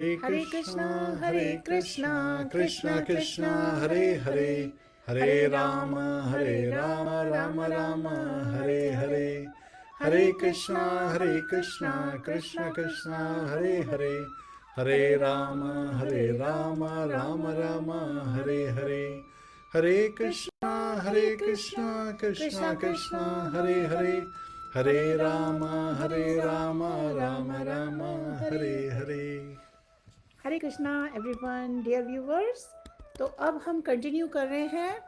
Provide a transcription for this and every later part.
हरे Krishna Krishna Krishna Hare Hare, Hare Ram Ram Ram Hare Hare. Hare Krishna Krishna Krishna Hare Hare, Hare Ram Ram Ram Hare Hare. Hare Krishna Krishna Krishna Hare Hare, Hare Ram Ram Ram Hare Hare. Hare Krishna everyone, dear viewers. तो अब हम कंटिन्यू कर रहे हैं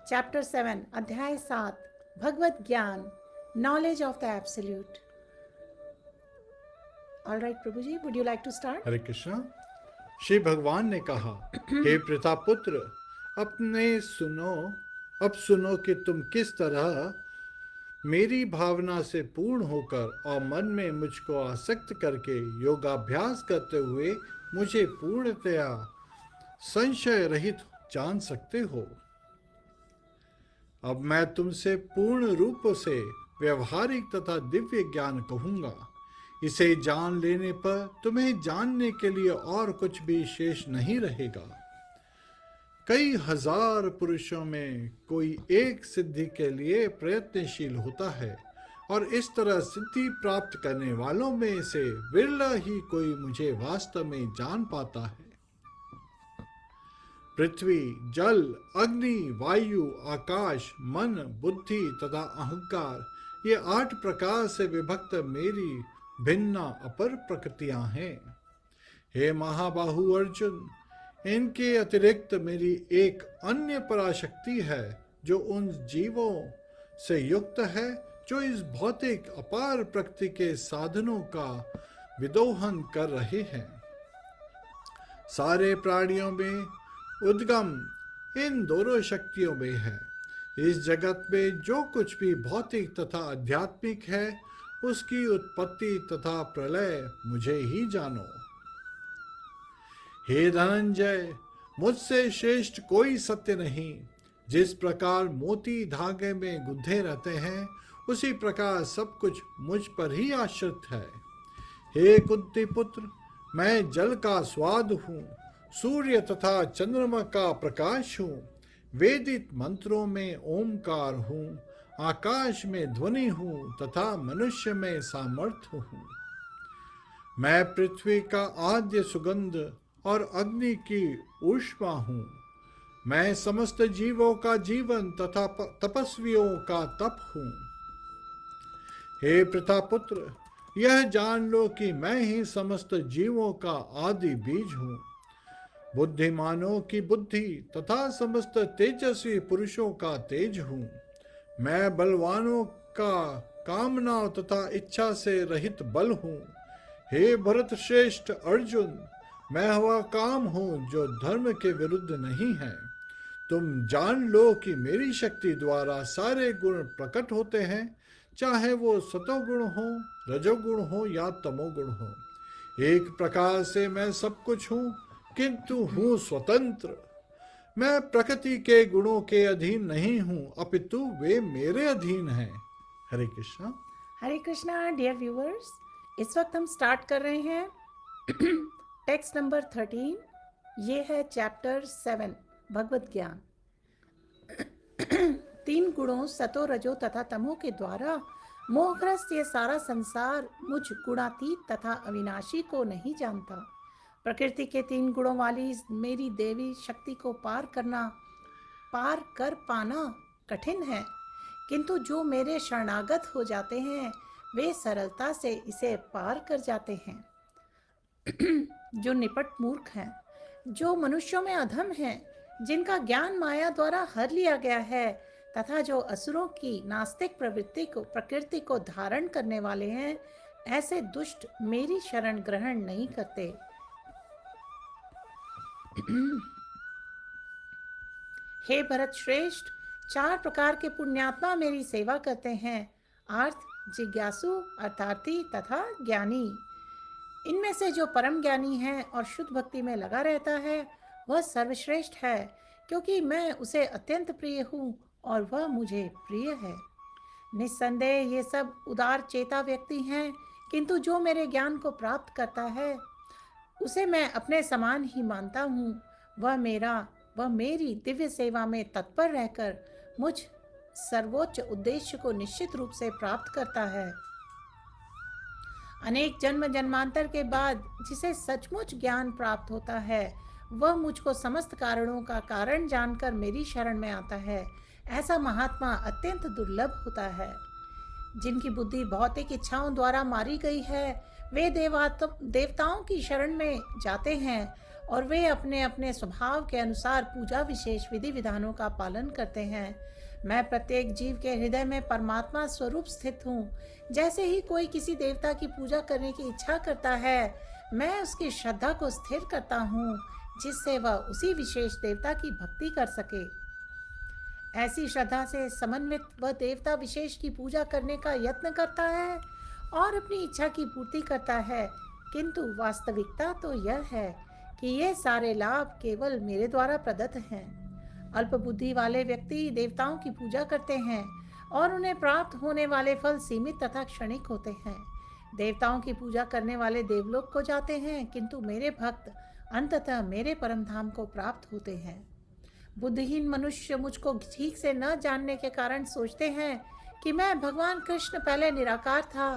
चैप्टर 7, अध्याय 7, Bhagavat Gyan, knowledge of the absolute. All right Prabhu ji, would you like to start? Hare Krishna. Shri Bhagavan ने कहा, हे प्रतापुत्र, अब सुनो कि तुम किस तरह मेरी भावना से पूर्ण होकर और मन में मुझको आसक्त करके योगाभ्यास करते हुए मुझे पूर्णतया संशय रहित जान सकते हो। अब मैं तुमसे पूर्ण रूप से व्यवहारिक तथा दिव्य ज्ञान कहूंगा। इसे जान लेने पर तुम्हें जानने के लिए और कुछ भी शेष नहीं रहेगा। कई हजार पुरुषों में कोई एक सिद्धि के लिए प्रयत्नशील होता है, और इस तरह सिद्धि प्राप्त करने वालों में से विरला ही कोई मुझे वास्तव में जान पाता है। पृथ्वी, जल, अग्नि, वायु, आकाश, मन, बुद्धि तथा अहंकार, ये 8 प्रकार से विभक्त मेरी भिन्न अपर प्रकृतियां हैं। हे महाबाहु अर्जुन, इनके अतिरिक्त मेरी एक अन्य पराशक्ति है, जो उन जीवों से युक्त है जो इस भौतिक अपार प्रकृति के साधनों का विदोहन कर रहे हैं। सारे प्राणियों में उद्गम इन दोनों शक्तियों में है। इस जगत में जो कुछ भी भौतिक तथा आध्यात्मिक है, उसकी उत्पत्ति तथा प्रलय मुझे ही जानो। हे धनंजय, मुझसे श्रेष्ठ कोई सत्य नहीं। जिस प्रकार मोती धागे में गुंथे रहते हैं, उसी प्रकार सब कुछ मुझ पर ही आश्रित है। हे कुंती पुत्र, मैं जल का स्वाद हूँ, सूर्य तथा चंद्रमा का प्रकाश हूँ, वेदित मंत्रों में ओमकार हूँ, आकाश में ध्वनि हूँ तथा मनुष्य में सामर्थ्य हूँ। मैं पृथ्वी का आद्य सुगंध और अग्नि की ऊष्मा हूँ। मैं समस्त जीवों का जीवन तथा तपस्वियों का तप हूँ। हे प्रतापुत्र, यह जान लो कि मैं ही समस्त जीवों का आदि बीज हूँ। बुद्धिमानों की बुद्धि तथा समस्त तेजस्वी पुरुषों का तेज हूँ। मैं बलवानों का कामना तथा इच्छा से रहित बल हूँ। हे भरत श्रेष्ठ अर्जुन, मैं वह काम हूँ जो धर्म के विरुद्ध नहीं है। तुम जान लो कि मेरी शक्ति द्वारा सारे गुण प्रकट होते हैं, चाहे वो सतोगुण हो, रजोगुण हो या तमोगुण हो। एक प्रकार से मैं सब कुछ हूँ, किंतु हूँ स्वतंत्र। मैं प्रकृति के गुणों के अधीन नहीं हूँ, अपितु वे मेरे अधीन हैं। हरे कृष्णा। हरे कृष्णा डियर व्यूवर्स, इस वक्त हम स्टार्ट कर रहे हैं टेक्स्ट नंबर 13। ये है चैप्टर 7, भगवत ज्ञान। 3 गुणों सतो रजो तथा तमो के द्वारा मोहग्रस्त ये सारा संसार मुझ गुणातीत तथा अविनाशी को नहीं जानता। प्रकृति के 3 गुणों वाली मेरी देवी शक्ति को पार कर पाना कठिन है, किंतु जो मेरे शरणागत हो जाते हैं वे सरलता से इसे पार कर जाते हैं। जो निपट मूर्ख हैं, जो मनुष्यों में अधम हैं, जिनका ज्ञान माया द्वारा हर लिया गया है, तथा जो असुरों की नास्तिक प्रकृति को धारण करने वाले हैं, ऐसे दुष्ट मेरी शरण ग्रहण नहीं करते। हे भरत श्रेष्ठ, 4 प्रकार के पुण्यात्मा मेरी सेवा करते हैं, अर्थ, जिज्ञासु, अर्थार्थी तथा ज्ञानी। इनमें से जो परम ज्ञानी है और शुद्ध भक्ति में लगा रहता है, वह सर्वश्रेष्ठ है, क्योंकि मैं उसे अत्यंत प्रिय हूँ और वह मुझे प्रिय है। निस्संदेह ये सब उदार चेता व्यक्ति हैं, किंतु जो मेरे ज्ञान को प्राप्त करता है उसे मैं अपने समान ही मानता हूँ। वह मेरी दिव्य सेवा में तत्पर रहकर मुझ सर्वोच्च उद्देश्य को निश्चित रूप से प्राप्त करता है। अनेक जन्म जन्मांतर के बाद जिसे सचमुच ज्ञान प्राप्त होता है, वह मुझको समस्त कारणों का कारण जानकर मेरी शरण में आता है। ऐसा महात्मा अत्यंत दुर्लभ होता है। जिनकी बुद्धि भौतिक इच्छाओं द्वारा मारी गई है, वे देवताओं की शरण में जाते हैं और वे अपने अपने स्वभाव के अनुसार पूजा विशेष विधि विधानों का पालन करते हैं। मैं प्रत्येक जीव के हृदय में परमात्मा स्वरूप स्थित हूँ। जैसे ही कोई किसी देवता की पूजा करने की इच्छा करता है, मैं उसकी श्रद्धा को स्थिर करता हूँ, जिससे वह उसी विशेष देवता की भक्ति कर सके। ऐसी श्रद्धा से समन्वित वह देवता विशेष की पूजा करने का यत्न करता है और अपनी इच्छा की पूर्ति करता है, किंतु वास्तविकता तो यह है कि ये सारे लाभ केवल मेरे द्वारा प्रदत्त हैं। अल्प बुद्धि वाले व्यक्ति देवताओं की पूजा करते हैं और उन्हें प्राप्त होने वाले फल सीमित तथा क्षणिक होते हैं। देवताओं की पूजा करने वाले देवलोक को जाते हैं, किंतु मेरे भक्त अंततः मेरे परम धाम को प्राप्त होते हैं। बुद्धिहीन मनुष्य मुझको ठीक से न जानने के कारण सोचते हैं कि मैं भगवान कृष्ण पहले निराकार था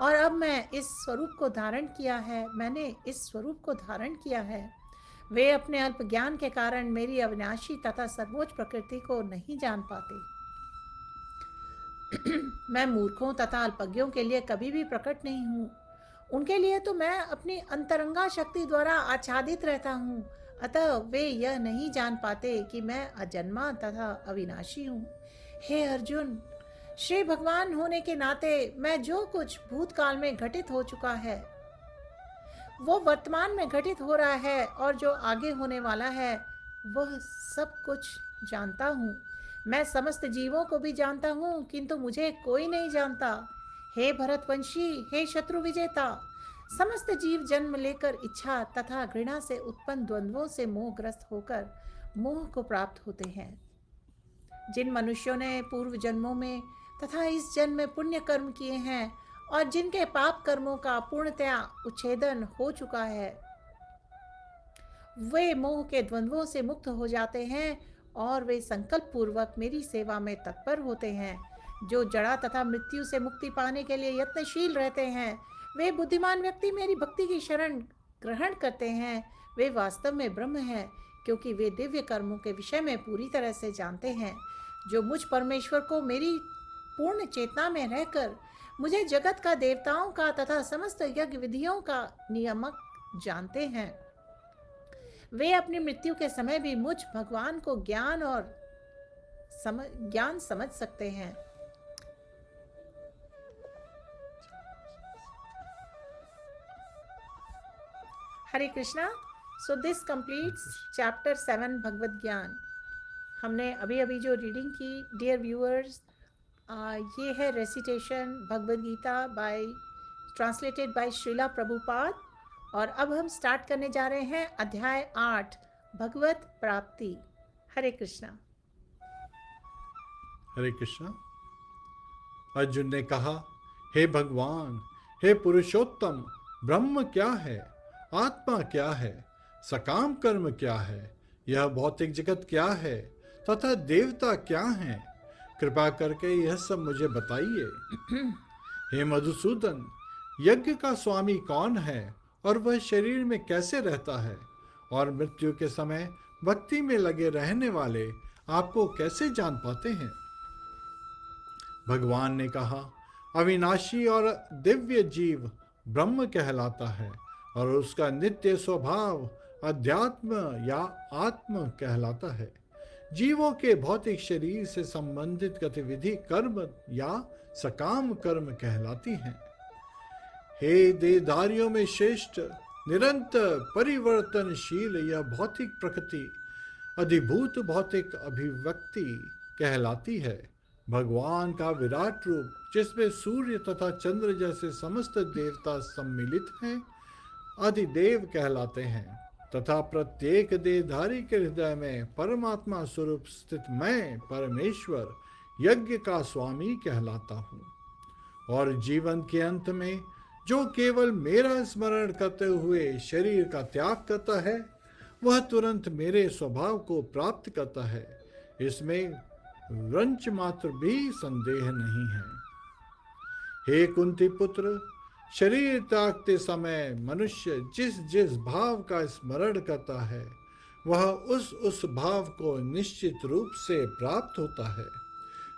और अब मैंने इस स्वरूप को धारण किया है। वे अपने अल्प ज्ञान के कारण मेरी अविनाशी तथा सर्वोच्च प्रकृति को नहीं जान पाते। मैं मूर्खों तथा अल्पज्ञों के लिए कभी भी प्रकट नहीं हूँ। उनके लिए तो मैं अपनी अंतरंगा शक्ति द्वारा आच्छादित रहता हूँ, अतः वे यह नहीं जान पाते कि मैं अजन्मा तथा अविनाशी हूँ। हे अर्जुन, श्री भगवान होने के नाते मैं जो कुछ भूतकाल में घटित हो चुका है, वो वर्तमान में घटित हो रहा है, और जो आगे होने वाला है वह सब कुछ जानता हूँ। मैं समस्त जीवों को भी जानता हूँ, किंतु मुझे कोई नहीं जानता। हे भरतवंशी, हे शत्रु विजेता, समस्त जीव जन्म लेकर इच्छा तथा घृणा से उत्पन्न द्वंद्वों से मोहग्रस्त होकर मोह को प्राप्त होते हैं। जिन मनुष्यों ने पूर्व जन्मों में तथा इस जन्म में पुण्य कर्म किए हैं और जिनके पाप कर्मों का पूर्णतया उच्छेदन हो चुका है, वे मोह के द्वंद्वों से मुक्त हो जाते हैं और वे संकल्प पूर्वक मेरी सेवा में तत्पर होते हैं। जो जड़ा तथा मृत्यु से मुक्ति पाने के लिए यत्नशील रहते हैं, वे बुद्धिमान व्यक्ति मेरी भक्ति की शरण ग्रहण करते हैं। वे वास्तव में ब्रह्म हैं, क्योंकि वे दिव्य कर्मों के विषय में पूरी तरह से जानते हैं। जो मुझ परमेश्वर को मेरी पूर्ण चेतना में रहकर मुझे जगत का, देवताओं का तथा समस्त यज्ञ विधियों का नियामक जानते हैं, वे अपनी मृत्यु के समय भी मुझ भगवान को ज्ञान समझ सकते हैं। Hare Krishna. So this completes chapter 7 Bhagavat Gyan. हमने अभी अभी जो रीडिंग की, डियर व्यूअर्स, ये है recitation Bhagavad Gita translated by Srila Prabhupada. और अब हम स्टार्ट करने जा रहे हैं अध्याय 8, भगवत प्राप्ति। हरे कृष्णा। हरे कृष्णा। अर्जुन ने कहा, हे भगवान, हे पुरुषोत्तम, ब्रह्म क्या है, आत्मा क्या है, सकाम कर्म क्या है, यह भौतिक जगत क्या है तथा देवता क्या हैं? कृपा करके यह सब मुझे बताइए। हे मधुसूदन, यज्ञ का स्वामी कौन है और वह शरीर में कैसे रहता है, और मृत्यु के समय भक्ति में लगे रहने वाले आपको कैसे जान पाते हैं? भगवान ने कहा, अविनाशी और दिव्य जीव ब्रह्म कहलाता है और उसका नित्य स्वभाव अध्यात्म या आत्म कहलाता है। जीवों के भौतिक शरीर से संबंधित गतिविधि कर्म या सकाम कर्म कहलाती हैं। हे देहधारियों में श्रेष्ठ, निरंतर परिवर्तनशील यह भौतिक प्रकृति अधिभूत भौतिक अभिव्यक्ति कहलाती है। भगवान का विराट रूप, जिसमें सूर्य तथा चंद्र जैसे समस्त देवता सम्मिलित हैं, अधिदेव कहलाते हैं, तथा प्रत्येक देहधारी के हृदय में परमात्मा स्वरूप स्थित मैं परमेश्वर यज्ञ का स्वामी कहलाता हूँ। और जीवन के अंत में जो केवल मेरा स्मरण करते हुए शरीर का त्याग करता है, वह तुरंत मेरे स्वभाव को प्राप्त करता है। इसमें रंच मात्र भी संदेह नहीं है। हे कुंती पुत्र, शरीर त्यागते समय मनुष्य जिस जिस भाव का स्मरण करता है, वह उस भाव को निश्चित रूप से प्राप्त होता है।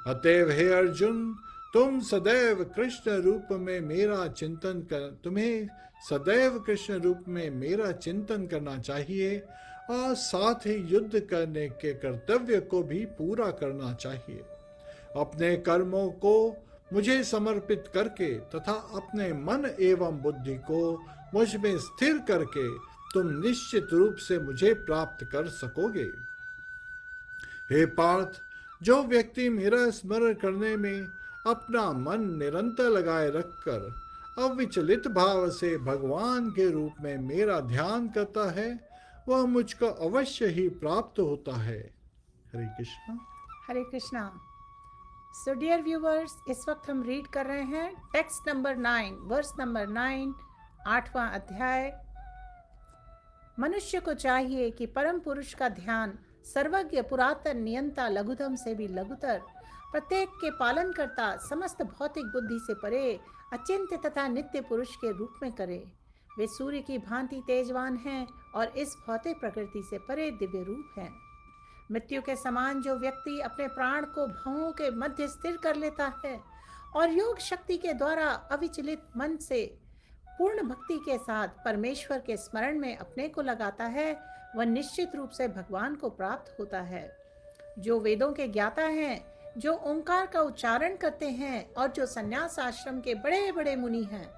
अतएव हे अर्जुन, तुम सदैव कृष्ण रूप में मेरा चिंतन कर तुम्हें सदैव कृष्ण रूप में मेरा चिंतन करना चाहिए और साथ ही युद्ध करने के कर्तव्य को भी पूरा करना चाहिए। अपने कर्मों को मुझे समर्पित करके तथा अपने मन एवं बुद्धि को मुझ में स्थिर करके तुम निश्चित रूप से मुझे प्राप्त कर सकोगे। हे पार्थ, जो व्यक्ति मेरा स्मरण करने में अपना मन निरंतर लगाए रखकर अविचलित भाव से भगवान के रूप में मेरा ध्यान करता है, वह मुझको अवश्य ही प्राप्त होता है। हरे कृष्णा। हरे कृष्णा। सो डियर व्यूवर्स, इस वक्त हम रीड कर रहे हैं टेक्स्ट नंबर 9, वर्स नंबर 9, 8वां अध्याय। मनुष्य को चाहिए कि परम पुरुष का ध्यान सर्वज्ञ, पुरातन, नियंता, लघुतम से भी लघुतर, प्रत्येक के पालन करता, समस्त भौतिक बुद्धि से परे, अचिंत्य तथा नित्य पुरुष के रूप में करे। वे सूर्य की भांति तेजवान हैं और इस भौतिक प्रकृति से परे दिव्य रूप हैं। मृत्यु के समान जो व्यक्ति अपने प्राण को भवों के मध्य स्थिर कर लेता है और योग शक्ति के द्वारा अविचलित मन से पूर्ण भक्ति के साथ परमेश्वर के स्मरण में अपने को लगाता है, वह निश्चित रूप से भगवान को प्राप्त होता है। जो वेदों के ज्ञाता हैं, जो ओंकार का उच्चारण करते हैं और जो संन्यास आश्रम के बड़े बड़े मुनि हैं,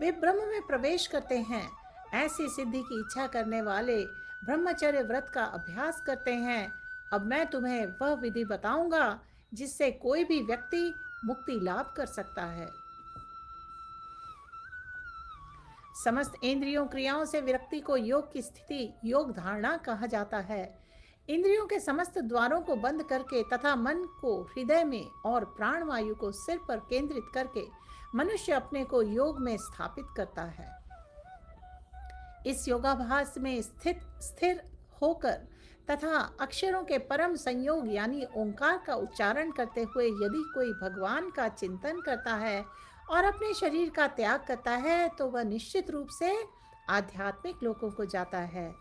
वे ब्रह्म में प्रवेश करते हैं। ऐसी सिद्धि की इच्छा करने वाले ब्रह्मचर्य व्रत का अभ्यास करते हैं। अब मैं तुम्हें वह विधि बताऊंगा जिससे कोई भी व्यक्ति मुक्ति लाभ कर सकता है। समस्त इंद्रियों क्रियाओं से विरक्ति को योग की स्थिति, योग धारणा कहा जाता है। इंद्रियों के समस्त द्वारों को बंद करके तथा मन को हृदय में और प्राणवायु को सिर पर केंद्रित करके मनुष्य अपने को योग में स्थापित करता है। इस योगाभ्यास में स्थिर होकर तथा अक्षरों के परम संयोग यानी ओंकार का उच्चारण करते हुए यदि कोई भगवान का चिंतन करता है और अपने शरीर का त्याग करता है, तो वह निश्चित रूप से आध्यात्मिक लोकों को जाता है।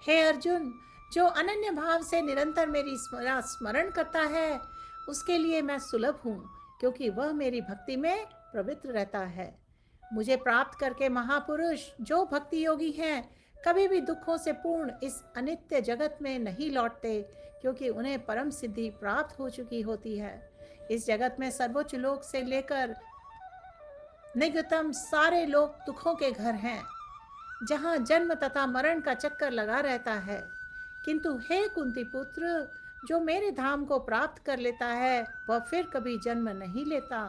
हे अर्जुन, जो अनन्य भाव से निरंतर मेरी स्मरण करता है, उसके लिए मैं सुलभ हूँ, क्योंकि वह मेरी भक्ति में पवित्र रहता है। मुझे प्राप्त करके महापुरुष जो भक्ति योगी हैं, कभी भी दुखों से पूर्ण इस अनित्य जगत में नहीं लौटते, क्योंकि उन्हें परम सिद्धि प्राप्त हो चुकी होती है। इस जगत में सर्वोच्च लोक से लेकर निगतम सारे लोक दुखों के घर हैं, जहाँ जन्म तथा मरण का चक्कर लगा रहता है। किंतु हे कुंती पुत्र, जो मेरे धाम को प्राप्त कर लेता है, वह फिर कभी जन्म नहीं लेता।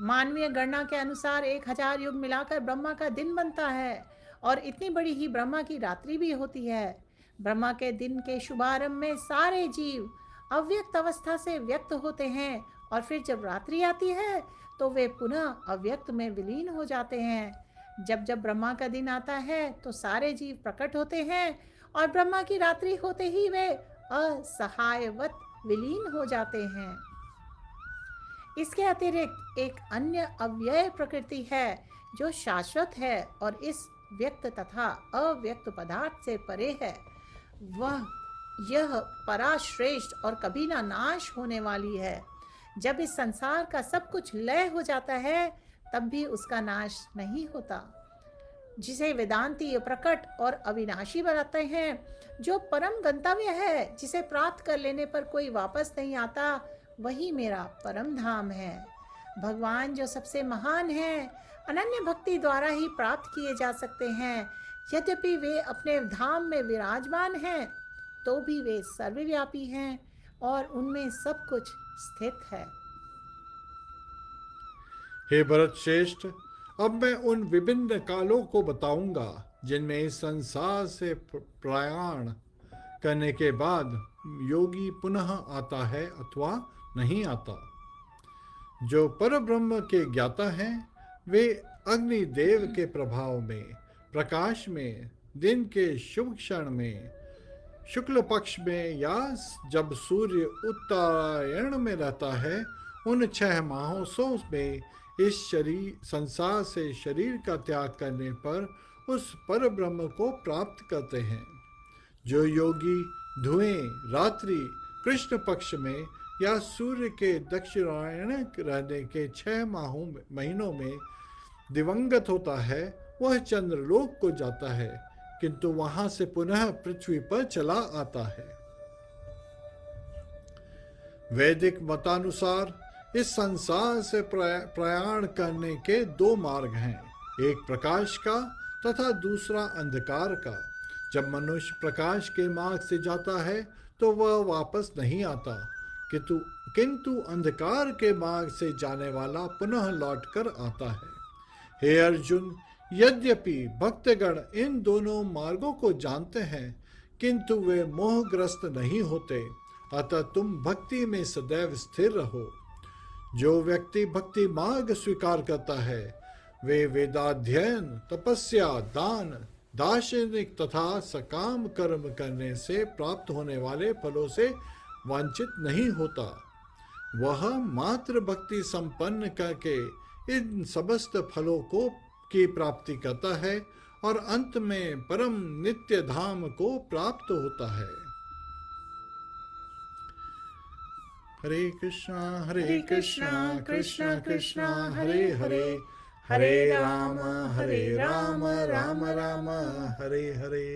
मानवीय गणना के अनुसार 1000 युग मिलाकर ब्रह्मा का दिन बनता है और इतनी बड़ी ही ब्रह्मा की रात्रि भी होती है। ब्रह्मा के दिन के शुभारंभ में सारे जीव अव्यक्त अवस्था से व्यक्त होते हैं और फिर जब रात्रि आती है तो वे पुनः अव्यक्त में विलीन हो जाते हैं। जब जब ब्रह्मा का दिन आता है तो सारे जीव प्रकट होते हैं और ब्रह्मा की रात्रि होते ही वे असहायवत विलीन हो जाते हैं। इसके अतिरिक्त एक अन्य अव्यय प्रकृति है जो शाश्वत है और इस व्यक्त तथा अव्यक्त पदार्थ से परे है। यह पराश्रेष्ठ और कभी ना नाश होने वाली है। जब इस संसार का सब कुछ लय हो जाता है, तब भी उसका नाश नहीं होता, जिसे वेदांती प्रकट और अविनाशी बनाते हैं। जो परम गंतव्य है, जिसे प्राप्त कर लेने पर कोई वापस नहीं आता, वही मेरा परम धाम है। भगवान जो सबसे महान है, अनन्य भक्ति द्वारा ही प्राप्त किए जा सकते हैं। यद्यपि वे अपने धाम में विराजमान हैं, तो भी वे सर्वव्यापी हैं और उनमें सब कुछ स्थित है। हे भरत श्रेष्ठ, अब मैं उन विभिन्न कालों को बताऊंगा जिनमें इस संसार से प्रयाण करने के बाद योगी पुनः आता है अथवा नहीं आता। जो परब्रह्म के ज्ञाता हैं, वे अग्निदेव के प्रभाव में, प्रकाश में, दिन के शुभ क्षण में, शुक्ल पक्ष में या जब सूर्य उत्तरायण में रहता है, उन 6 माहों में इस शरीर संसार से शरीर का त्याग करने पर उस पर ब्रह्म को प्राप्त करते हैं। जो योगी धुएं रात्रि कृष्ण पक्ष में या सूर्य के दक्षिणायन रहने के 6 महीनों में दिवंगत होता है, वह चंद्रलोक को जाता है, किंतु वहां से पुनः पृथ्वी पर चला आता है। वैदिक मतानुसार इस संसार से प्रयाण करने के 2 मार्ग हैं, एक प्रकाश का तथा दूसरा अंधकार का। जब मनुष्य प्रकाश के मार्ग से जाता है तो वह वापस नहीं आता, किंतु अंधकार के मार्ग से जाने वाला पुनः लौटकर आता है। हे अर्जुन, यद्यपि भक्तगण इन दोनों मार्गों को जानते हैं, किंतु वे मोहग्रस्त नहीं होते, अतः तुम भक्ति में सदैव स्थिर रहो। जो व्यक्ति भक्ति मार्ग स्वीकार करता है, वे वेदाध्ययन, तपस्या, दान, दार्शनिक तथा सकाम कर्म करने से प्राप्त होने वाले फलों से वांछित नहीं होता। वह मात्र भक्ति संपन्न करके इन समस्त फलों की प्राप्ति करता है और अंत में परम नित्य धाम को प्राप्त होता है। हरे कृष्णा कृष्ण कृष्णा हरे हरे, हरे राम राम राम हरे हरे।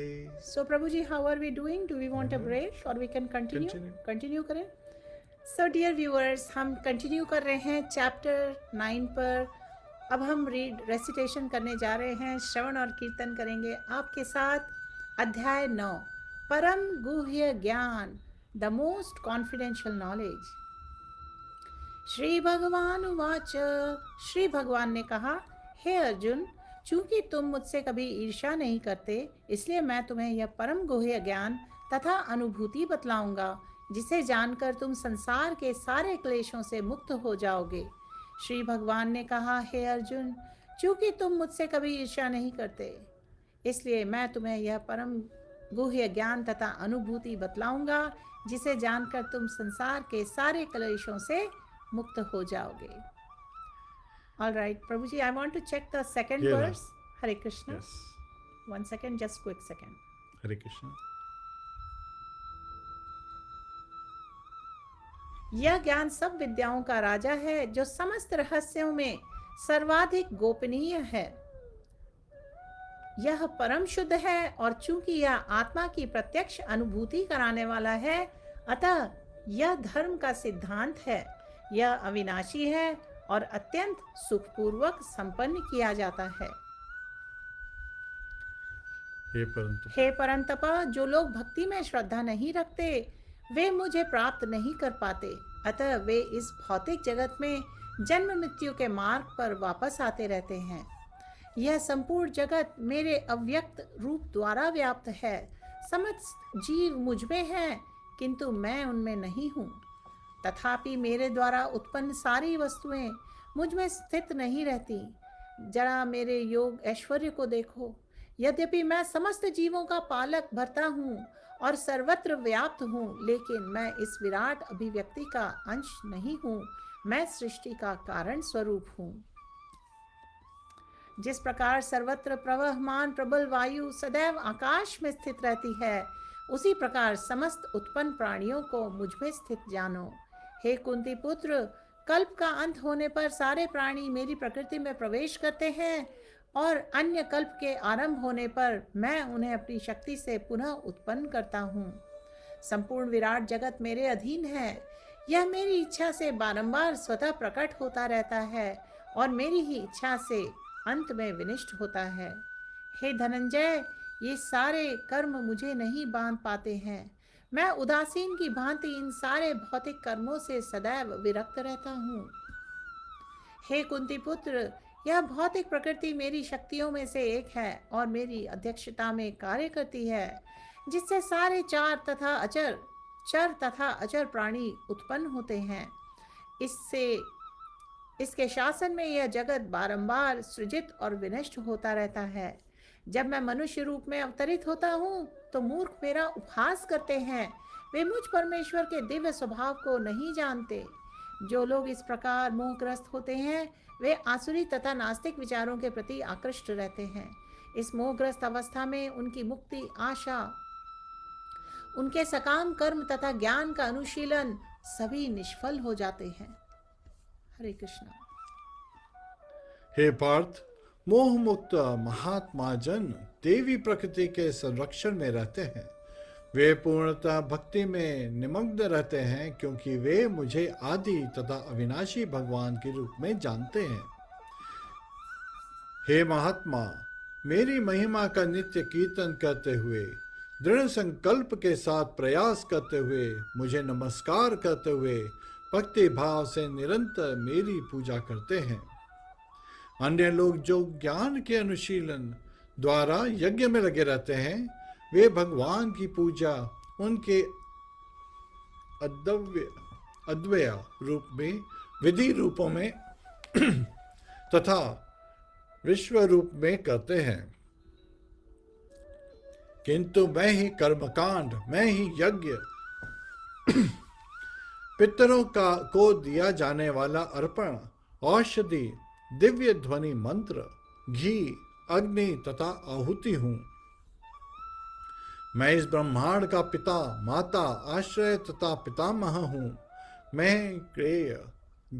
So Prabhuji, how are we doing? Do we want a break or we can continue? Continue करें। So dear viewers, हम continue कर रहे हैं चैप्टर 9 पर। अब हम रेसिटेशन करने जा रहे हैं, श्रवण और कीर्तन करेंगे आपके साथ। अध्याय 9, परम गुह्य ज्ञान, the most confidential knowledge. Shri भगवान उवाच, श्री भगवान ने कहा, हे अर्जुन, चूंकि तुम मुझसे कभी ईर्ष्या नहीं करते, इसलिए मैं तुम्हें यह परम गुह्य ज्ञान तथा अनुभूति बतलाऊंगा, जिसे जानकर तुम संसार के सारे क्लेशों से मुक्त हो जाओगे। श्री भगवान ने कहा, हे अर्जुन, चूंकि तुम मुझसे कभी ईर्ष्या नहीं करते, इसलिए मैं तुम्हें यह परम गुह्य ज्ञान तथा अनुभूति बतलाऊंगा, जिसे जानकर तुम संसार के सारे क्लेशों से मुक्त हो जाओगे। All right, Prabhuji, I want to check the second verse. Hare Krishna. Yes. 1 second, just quick second. हरे कृष्णा। यह ज्ञान सब विद्याओं का राजा है, जो समस्त रहस्यों में सर्वाधिक गोपनीय है। यह परम शुद्ध है और चूंकि यह आत्मा की प्रत्यक्ष अनुभूति कराने वाला है, अतः यह धर्म का सिद्धांत है। यह अविनाशी है और अत्यंत सुखपूर्वक संपन्न किया जाता है। हे परंतप, जो लोग भक्ति में श्रद्धा नहीं रखते, वे मुझे प्राप्त नहीं कर पाते, अतः वे इस भौतिक जगत में जन्म मृत्यु के मार्ग पर वापस आते रहते हैं। यह संपूर्ण जगत मेरे अव्यक्त रूप द्वारा व्याप्त है। समस्त जीव मुझ में हैं, किंतु मैं उनमें नहीं हूँ। तथापि मेरे द्वारा उत्पन्न सारी वस्तुएं मुझ में स्थित नहीं रहती। जरा मेरे योग ऐश्वर्य को देखो। यद्यपि मैं समस्त जीवों का पालक भरता हूँ और सर्वत्र व्याप्त हूँ, लेकिन मैं इस विराट अभिव्यक्ति का अंश नहीं हूँ। मैं सृष्टि का कारण स्वरूप हूँ। जिस प्रकार सर्वत्र प्रवहमान प्रबल वायु सदैव आकाश में स्थित रहती है, उसी प्रकार समस्त उत्पन्न प्राणियों को मुझ में स्थित जानो। हे कुंती पुत्र, कल्प का अंत होने पर सारे प्राणी मेरी प्रकृति में प्रवेश करते हैं और अन्य कल्प के आरंभ होने पर मैं उन्हें अपनी शक्ति से पुनः उत्पन्न करता हूँ। संपूर्ण विराट जगत मेरे अधीन है। यह मेरी इच्छा से बारंबार स्वतः प्रकट होता रहता है और मेरी ही इच्छा से अंत में विनिष्ट होता है। हे धनंजय, ये सारे कर्म मुझे नहीं बांध पाते हैं। मैं उदासीन की भांति इन सारे भौतिक कर्मों से सदैव विरक्त रहता हूँ। हे कुंती पुत्र, यह भौतिक प्रकृति मेरी शक्तियों में से एक है और मेरी अध्यक्षता में कार्य करती है, जिससे सारे चर तथा अचर प्राणी उत्पन्न होते हैं। इसके शासन में यह जगत बारंबार सृजित और विनष्ट होता रहता है। जब मैं मनुष्य रूप में अवतरित होता हूँ तो मूर्ख मेरा उपहास करते हैं। वे मुझ परमेश्वर के दिव्य स्वभाव को नहीं जानते। जो लोग इस प्रकार मोहग्रस्त होते हैं वे आसुरी तथा नास्तिक विचारों के प्रति आकृष्ट रहते हैं। इस मोहग्रस्त अवस्था में उनकी मुक्ति आशा, उनके सकाम कर्म तथा ज्ञान का अनुशीलन सभी निष्फल हो जाते हैं। हरे कृष्णा। हे पार्थ, मोह मुक्त महात्मा जन देवी प्रकृति के संरक्षण में रहते हैं। वे पूर्णतः भक्ति में निमग्न रहते हैं क्योंकि वे मुझे आदि तथा अविनाशी भगवान के रूप में जानते हैं। हे महात्मा, मेरी महिमा का नित्य कीर्तन करते हुए, दृढ़ संकल्प के साथ प्रयास करते हुए, मुझे नमस्कार करते हुए भक्ति भाव से निरंतर मेरी पूजा करते हैं। अन्य लोग जो ज्ञान के अनुशीलन द्वारा यज्ञ में लगे रहते हैं, वे भगवान की पूजा उनके अद्वय रूप में, विधि रूपों में तथा विश्व रूप में करते हैं। किंतु मैं ही कर्मकांड, मैं ही यज्ञ, पितरों को दिया जाने वाला अर्पण, औषधि, दिव्य ध्वनि मंत्र, घी, अग्नि तथा आहुति हूं। मैं इस ब्रह्मांड का पिता, माता, आश्रय तथा पितामह हूं। मैं क्रेय,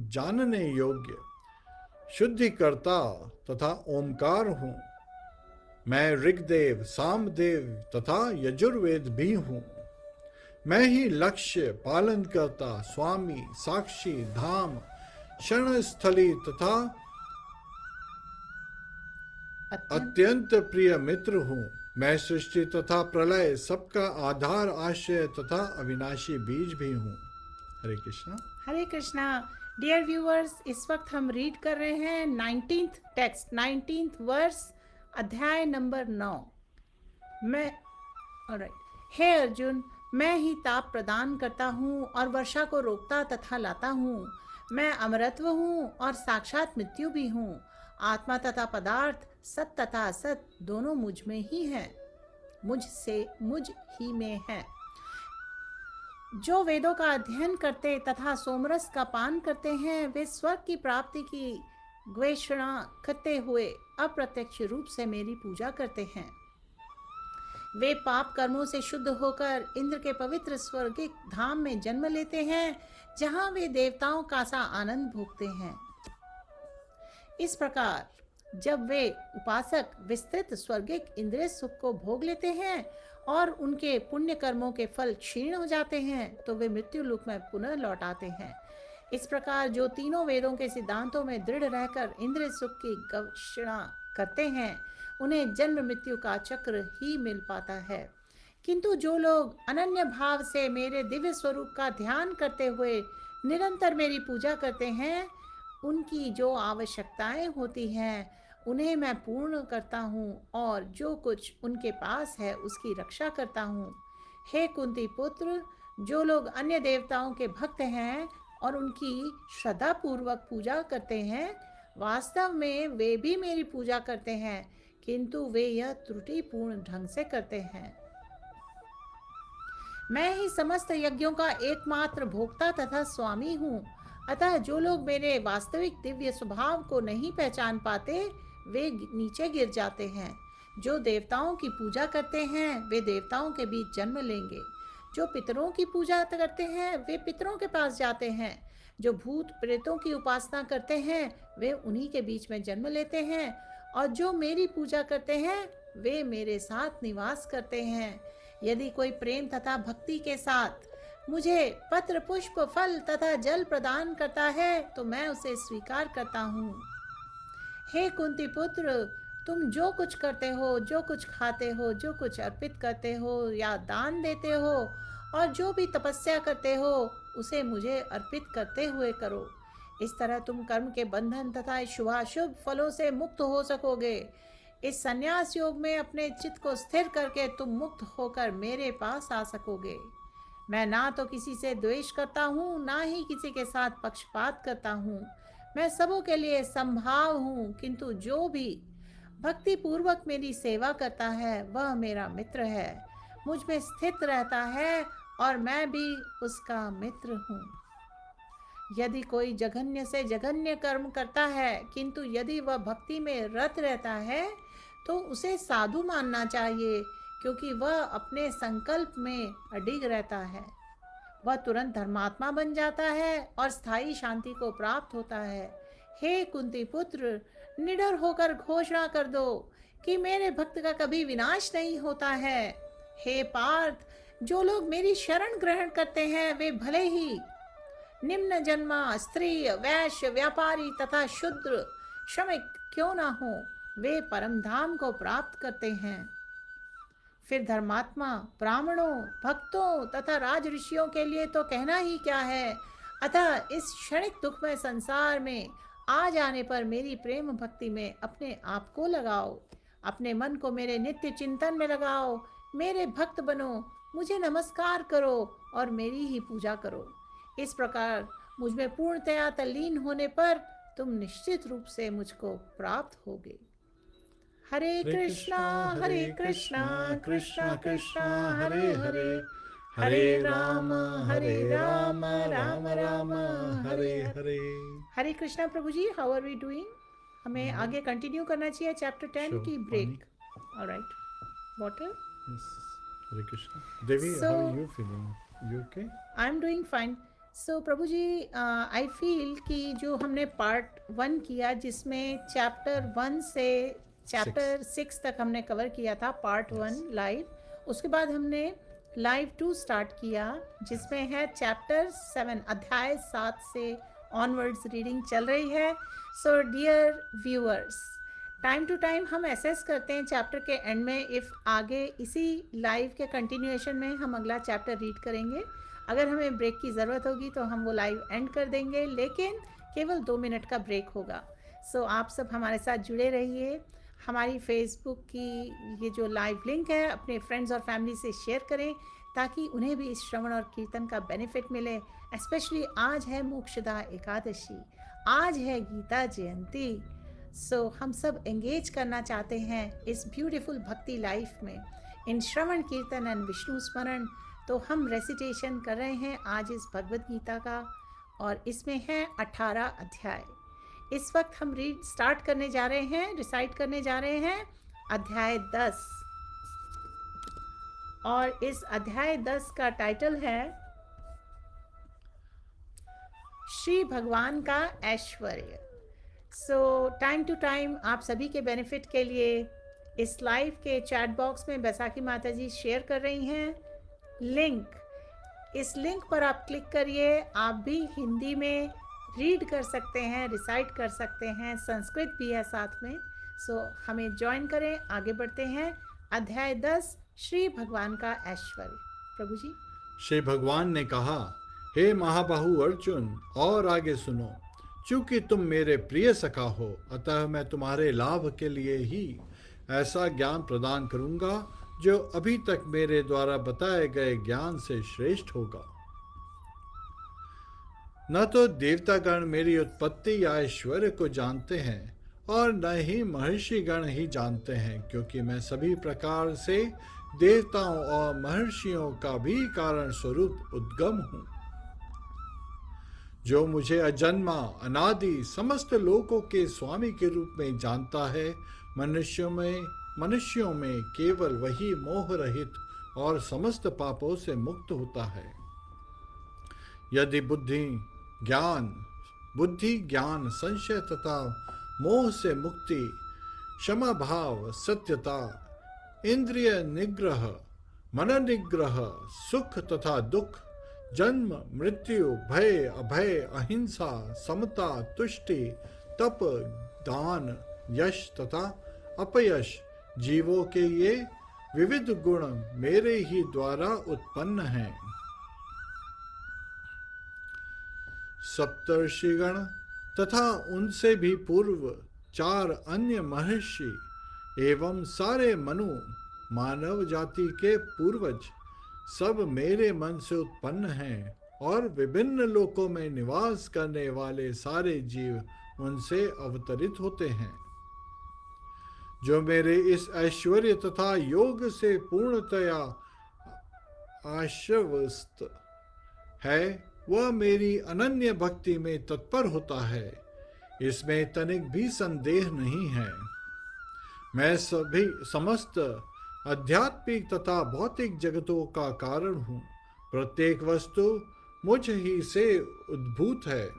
जानने योग्य, शुद्धिकर्ता तथा ओमकार हूं। मैं ऋग्देव, सामदेव तथा यजुर्वेद भी हूं। मैं ही लक्ष्य, पालन करता, स्वामी, साक्षी, धाम, शरण स्थली तथा अत्यंत प्रिय मित्र हूँ। मैं सृष्टि तथा प्रलय, सबका आधार, आश्रय तथा अविनाशी बीज भी हूँ। हरे कृष्णा। हरे कृष्णा। डियर व्यूअर्स, इस वक्त हम रीड कर रहे हैं 19th टेक्स्ट, 19th वर्स, अध्याय नंबर 9। हे अर्जुन, मैं ही ताप प्रदान करता हूँ और वर्षा को रोकता तथा लाता हूँ। मैं अमरत्व हूँ और साक्षात मृत्यु भी हूँ। आत्मा तथा पदार्थ, सत तथा असत दोनों मुझ में ही हैं, मुझ ही में है। जो वेदों का अध्ययन करते तथा सोमरस का पान करते हैं, वे स्वर्ग की प्राप्ति की घोषणा करते हुए अप्रत्यक्ष रूप से मेरी पूजा करते हैं। वे पाप कर्मों से शुद्ध होकर इंद्र के पवित्र स्वर्गिक धाम में जन्म लेते हैं, जहां वे देवताओं का सा आनंद भोगते हैं। इस प्रकार जब वे उपासक विस्तृत स्वर्गिक इंद्रिय सुख को भोग लेते हैं और उनके पुण्य कर्मों के फल क्षीण हो जाते हैं, तो वे मृत्यु लोक में पुनः लौट आते हैं। इस प्रकार जो तीनों वेदों के सिद्धांतों में दृढ़ रहकर इंद्रिय सुख की घोषणा करते हैं, उन्हें जन्म मृत्यु का चक्र ही मिल पाता है। किंतु जो लोग अनन्य भाव से मेरे दिव्य स्वरूप का ध्यान करते हुए निरंतर मेरी पूजा करते हैं, उनकी जो आवश्यकताएं होती हैं उन्हें मैं पूर्ण करता हूँ और जो कुछ उनके पास है उसकी रक्षा करता हूँ। हे कुंती पुत्र, जो लोग अन्य देवताओं के भक्त हैं और उनकी श्रद्धा पूर्वक पूजा करते हैं, वास्तव में वे भी मेरी पूजा करते हैं, किंतु वे यह त्रुटिपूर्ण ढंग से करते हैं। मैं ही समस्त यज्ञों का एकमात्र भोक्ता तथा स्वामी हूँ। अतः जो लोग मेरे वास्तविक दिव्य स्वभाव को नहीं पहचान पाते, वे नीचे गिर जाते हैं। जो देवताओं की पूजा करते हैं, वे देवताओं के बीच जन्म लेंगे। जो पितरों की पूजा करते हैं, वे पितरों के पास जाते हैं। जो भूत प्रेतों की उपासना करते हैं, वे उन्हीं के बीच में जन्म लेते हैं। और जो मेरी पूजा करते हैं, वे मेरे साथ निवास करते हैं। यदि कोई प्रेम तथा भक्ति के साथ मुझे पत्र, पुष्प, फल तथा जल प्रदान करता है, तो मैं उसे स्वीकार करता हूँ। हे कुंती पुत्र, तुम जो कुछ करते हो, जो कुछ खाते हो, जो कुछ अर्पित करते हो या दान देते हो, और जो भी तपस्या करते हो, उसे मुझे अर्पित करते हुए करो। इस तरह तुम कर्म के बंधन तथा शुभाशुभ फलों से मुक्त हो सकोगे। इस संन्यास योग में अपने चित्त को स्थिर करके तुम मुक्त होकर मेरे पास आ सकोगे। मैं ना तो किसी से द्वेष करता हूँ, ना ही किसी के साथ पक्षपात करता हूँ। मैं सबों के लिए संभाव हूँ, किंतु जो भी भक्ति पूर्वक मेरी सेवा करता है वह मेरा मित्र है, मुझ में स्थित रहता है और मैं भी उसका मित्र हूँ। यदि कोई जघन्य से जघन्य कर्म करता है, किंतु यदि वह भक्ति में रत रहता है तो उसे साधु मानना चाहिए, क्योंकि वह अपने संकल्प में अडिग रहता है। वह तुरंत धर्मात्मा बन जाता है और स्थायी शांति को प्राप्त होता है। हे कुंती पुत्र, निडर होकर घोषणा कर दो कि मेरे भक्त का कभी विनाश नहीं होता है। हे पार्थ, जो लोग मेरी शरण ग्रहण करते हैं वे भले ही निम्न जन्मा, स्त्री, वैश्य, व्यापारी तथा शूद्र, श्रमिक क्यों ना हो, वे परम धाम को प्राप्त करते हैं। फिर धर्मात्मा, ब्राह्मणों, भक्तों तथा राज ऋषियों के लिए तो कहना ही क्या है। अतः इस क्षणिक दुखमय संसार में आ जाने पर मेरी प्रेम भक्ति में अपने आप को लगाओ, अपने मन को मेरे नित्य चिंतन में लगाओ, मेरे भक्त बनो, मुझे नमस्कार करो और मेरी ही पूजा करो। इस प्रकार मुझ में पूर्णतया तल्लीन होने पर तुम निश्चित रूप से मुझको प्राप्त होगे। हरे कृष्णा कृष्णा कृष्णा हरे हरे, हरे राम राम राम हरे हरे। हरे कृष्णा प्रभु ji, how are we doing? हमें आगे कंटिन्यू करना चाहिए चैप्टर 10 की break. Alright, water. Hare Krishna. देवी, how are you feeling? You okay? I am doing fine. So प्रभु जी, आई फील कि जो हमने पार्ट 1 किया, जिसमें चैप्टर 1 से चैप्टर 6 तक हमने कवर किया था, पार्ट 1 लाइव। उसके बाद हमने लाइव 2 स्टार्ट किया, जिसमें है चैप्टर 7, अध्याय 7 से ऑनवर्ड्स रीडिंग चल रही है। So dear viewers, time to time हम एसेस करते हैं चैप्टर के एंड में, इफ़ आगे इसी लाइव के कंटिन्यूएशन में हम अगला चैप्टर रीड करेंगे। अगर हमें ब्रेक की ज़रूरत होगी तो हम वो लाइव एंड कर देंगे, लेकिन केवल 2 मिनट का ब्रेक होगा। सो आप सब हमारे साथ जुड़े रहिए। हमारी फेसबुक की ये जो लाइव लिंक है अपने फ्रेंड्स और फैमिली से शेयर करें, ताकि उन्हें भी इस श्रवण और कीर्तन का बेनिफिट मिले। स्पेशली आज है मोक्षदा एकादशी, आज है गीता जयंती। सो हम सब एंगेज करना चाहते हैं इस ब्यूटीफुल भक्ति लाइफ में, इन श्रवण कीर्तन एंड विष्णु स्मरण। तो हम रेसिटेशन कर रहे हैं आज इस भगवद गीता का, और इसमें है 18 अध्याय। इस वक्त हम रीड स्टार्ट करने जा रहे हैं, रिसाइट करने जा रहे हैं अध्याय 10, और इस अध्याय 10 का टाइटल है श्री भगवान का ऐश्वर्य। सो टाइम टू टाइम आप सभी के बेनिफिट के लिए इस लाइव के चैट बॉक्स में बैसाखी माता जी शेयर कर रही हैं लिंक। इस लिंक पर आप क्लिक करिए, आप भी हिंदी में रीड कर सकते हैं, रिसाइट कर सकते हैं, संस्कृत भी है साथ में। सो हमें ज्वाइन करें, आगे बढ़ते हैं। अध्याय 10, श्री भगवान का ऐश्वर्य। प्रभु जी। श्री भगवान ने कहा, हे महाबाहु अर्जुन, और आगे सुनो। चूंकि तुम मेरे प्रिय सखा हो, अतः मैं तुम्हारे लाभ के लिए ही ऐसा ज्ञान प्रदान करूंगा जो अभी तक मेरे द्वारा बताए गए ज्ञान से श्रेष्ठ होगा। न तो देवतागण मेरी उत्पत्ति या ऐश्वर्य को जानते हैं, और न ही महर्षिगण ही जानते हैं, क्योंकि मैं सभी प्रकार से देवताओं और महर्षियों का भी कारण स्वरूप उद्गम हूँ। जो मुझे अजन्मा, अनादि, समस्त लोकों के स्वामी के रूप में जानता है, मनुष्यों में केवल वही मोह रहित और समस्त पापों से मुक्त होता है। यदि बुद्धि, ज्ञान, संशय तथा मोह से मुक्ति, क्षमा भाव, सत्यता, इंद्रिय निग्रह, मन निग्रह, सुख तथा दुख, जन्म, मृत्यु, भय, अभय, अहिंसा, समता, तुष्टि, तप, दान, यश तथा अपयश, जीवों के ये विविध गुण मेरे ही द्वारा उत्पन्न हैं। सप्तर्षिगण तथा उनसे भी पूर्व 4 अन्य महर्षि एवं सारे मनु, मानव जाति के पूर्वज, सब मेरे मन से उत्पन्न हैं, और विभिन्न लोकों में निवास करने वाले सारे जीव उनसे अवतरित होते हैं। जो मेरे इस ऐश्वर्य तथा योग से पूर्णतया आश्वस्त है, वह मेरी अनन्य भक्ति में तत्पर होता है, इसमें तनिक भी संदेह नहीं है। मैं सभी समस्त आध्यात्मिक तथा भौतिक जगतों का कारण हूँ। प्रत्येक वस्तु मुझ ही से उद्भूत है।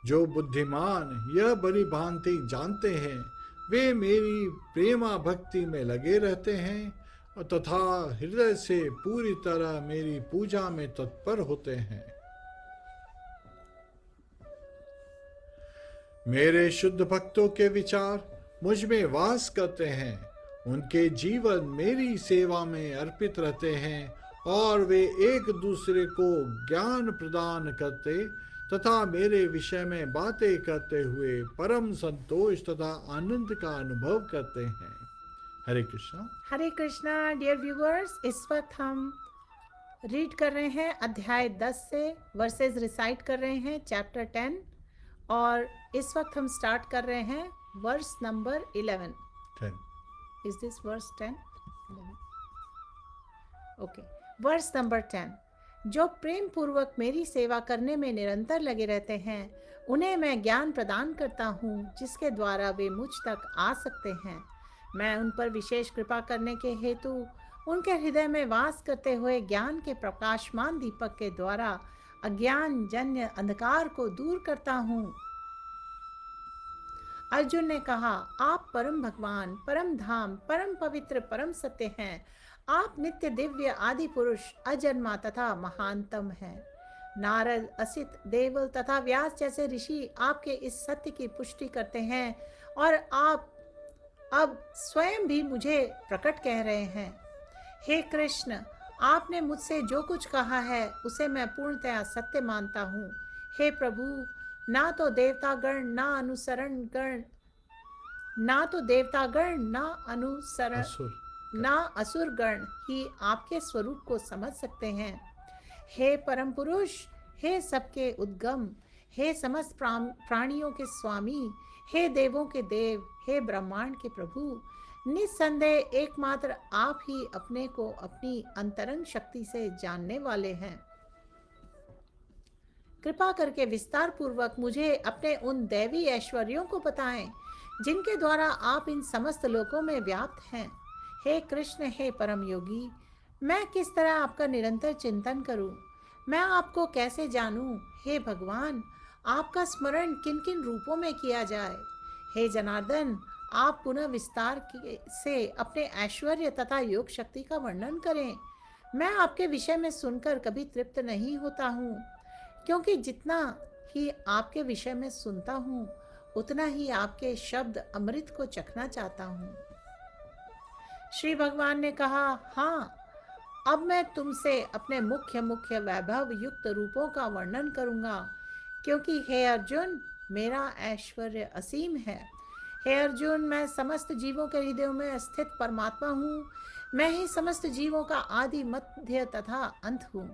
जो बुद्धिमान यह बड़ी भांति जानते हैं, वे मेरी प्रेमा भक्ति में लगे रहते हैं तथा हृदय से पूरी तरह मेरी पूजा में तत्पर होते हैं। मेरे शुद्ध भक्तों के विचार मुझ में वास करते हैं। उनके जीवन मेरी सेवा में अर्पित रहते हैं और वे एक दूसरे को ज्ञान प्रदान करते तथा मेरे विषय में बातें करते हुए परम संतोष तथा आनंद का अनुभव करते हैं। हरे कृष्णा। हरे कृष्णा। डियर व्यूअर्स, इस वक्त हम रीड कर रहे हैं अध्याय 10 से, वर्सेस रिसाइट कर रहे हैं चैप्टर 10, और इस वक्त हम स्टार्ट कर रहे हैं verse number 11। 10 is this verse 10? Okay, verse number 10। जो प्रेम पूर्वक मेरी सेवा करने में निरंतर लगे रहते हैं, उन्हें मैं ज्ञान प्रदान करता हूँ जिसके द्वारा वे मुझ तक आ सकते हैं। मैं उन पर विशेष कृपा करने के हेतु उनके हृदय में वास करते हुए ज्ञान के प्रकाशमान दीपक के द्वारा अज्ञान जन्य अंधकार को दूर करता हूँ। अर्जुन ने कहा, आप परम भगवान, परम धाम, परम पवित्र, परम सत्य हैं। आप नित्य दिव्य आदि पुरुष, अजन्मा तथा महानतम हैं। नारद, असित, देवल तथा व्यास जैसे ऋषि आपके इस सत्य की पुष्टि करते हैं और आप अब स्वयं भी मुझे प्रकट कह रहे हैं। हे कृष्ण, आपने मुझसे जो कुछ कहा है उसे मैं पूर्णतया सत्य मानता हूँ। हे प्रभु, ना तो देवतागण ना असुरगण ही आपके स्वरूप को समझ सकते हैं। हे परम पुरुष, हे सबके उद्गम, हे समस्त प्राणियों के स्वामी, हे देवों के देव, हे ब्रह्मांड के प्रभु, निस्संदेह एकमात्र आप ही अपने को अपनी अंतरंग शक्ति से जानने वाले हैं। कृपा करके विस्तार पूर्वक मुझे अपने उन दैवी ऐश्वर्यों को बताएं जिनके द्वारा आप इन समस्त लोकों में व्याप्त हैं। हे कृष्ण, हे परम योगी, मैं किस तरह आपका निरंतर चिंतन करूं? मैं आपको कैसे जानूं? हे भगवान, आपका स्मरण किन किन रूपों में किया जाए? हे जनार्दन, आप पुनः विस्तार से अपने ऐश्वर्य तथा योग शक्ति का वर्णन करें। मैं आपके विषय में सुनकर कभी तृप्त नहीं होता हूँ, क्योंकि जितना ही आपके विषय में सुनता हूँ उतना ही आपके शब्द अमृत को चखना चाहता हूँ। श्री भगवान ने कहा, हाँ, अब मैं तुमसे अपने मुख्य वैभव युक्त रूपों का वर्णन करूंगा, क्योंकि हे अर्जुन, मेरा ऐश्वर्य असीम है। हे अर्जुन, मैं समस्त जीवों के हृदयों में स्थित परमात्मा हूँ। मैं ही समस्त जीवों का आदि, मध्य तथा अंत हूँ।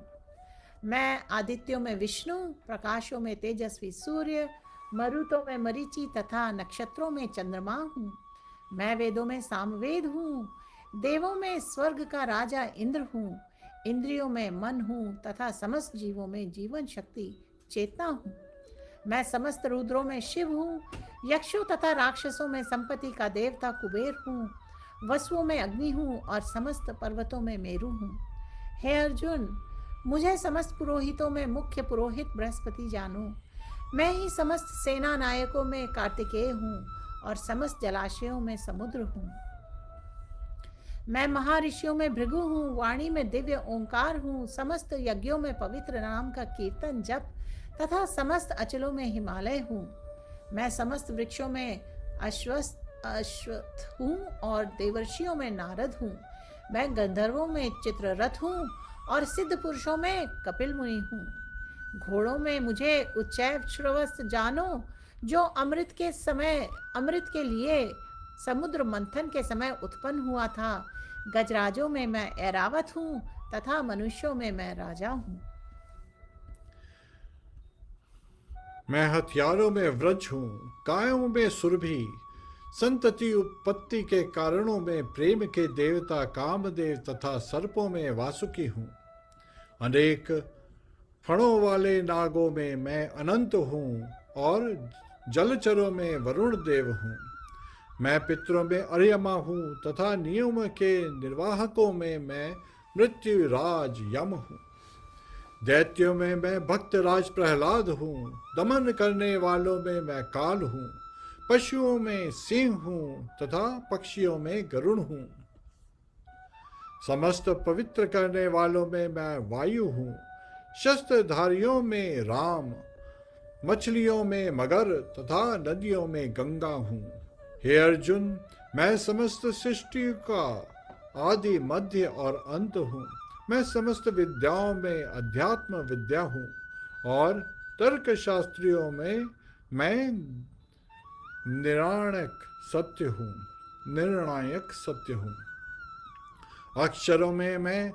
मैं आदित्यों में विष्णु, प्रकाशों में तेजस्वी सूर्य, मरुतों में मरीचि तथा नक्षत्रों में चंद्रमा हूँ। मैं वेदों में सामवेद हूँ, देवों में स्वर्ग का राजा इंद्र हूँ, इंद्रियों में मन हूँ तथा समस्त जीवों में जीवन शक्ति चेतना हूँ। मैं समस्त रुद्रों में शिव हूँ, यक्षों तथा राक्षसों में संपत्ति का देवता कुबेर हूँ, वसुओं में अग्नि हूँ और समस्त पर्वतों में मेरु हूँ। हे अर्जुन, मुझे समस्त पुरोहितों में मुख्य पुरोहित बृहस्पति जानो। मैं ही समस्त सेना नायकों में कार्तिकेय हूँ और समस्त जलाशयों में समुद्र हूँ। मैं महर्षियों में भृगु हूँ, वाणी में दिव्य ओंकार हूँ, समस्त यज्ञों में पवित्र नाम का कीर्तन जप तथा समस्त अचलों में हिमालय हूँ। मैं समस्त वृक्षों में अश्वत्थ हूँ और देवर्षियों में नारद हूँ। मैं गंधर्वों में चित्ररथ हूँ और सिद्ध पुरुषों में कपिल मुनि हूँ। घोड़ों में मुझे उच्चैश्रवस जानो, जो अमृत के लिए समुद्र मंथन के समय उत्पन्न हुआ था। गजराजों में मैं ऐरावत हूँ तथा मनुष्यों में मैं राजा हूँ। मैं हथियारों में व्रज हूँ, कायों में सुरभि, संतति उत्पत्ति के कारणों में प्रेम के देवता कामदेव तथा सर्पों में वासुकी हूँ। अनेक फणों वाले नागों में मैं अनंत हूँ और जलचरों में वरुण देव हूँ। मैं पितरों में अर्यमा हूँ तथा नियम के निर्वाहकों में मैं मृत्यु राज यम हूँ। दैत्यों में मैं भक्त राज प्रहलाद हूँ, दमन करने वालों में मैं काल हूँ, पशुओं में सिंह हूँ तथा पक्षियों में गरुण हूँ। समस्त पवित्र करने वालों में मैं वायु हूँ, शस्त्रधारियों में राम, मछलियों में मगर तथा नदियों में गंगा हूँ। हे अर्जुन, मैं समस्त सृष्टि का आदि मध्य और अंत हूँ। मैं समस्त विद्याओं में अध्यात्म विद्या हूँ और तर्क शास्त्रियों में मैं निर्णायक सत्य हूँ। अक्षरों में मैं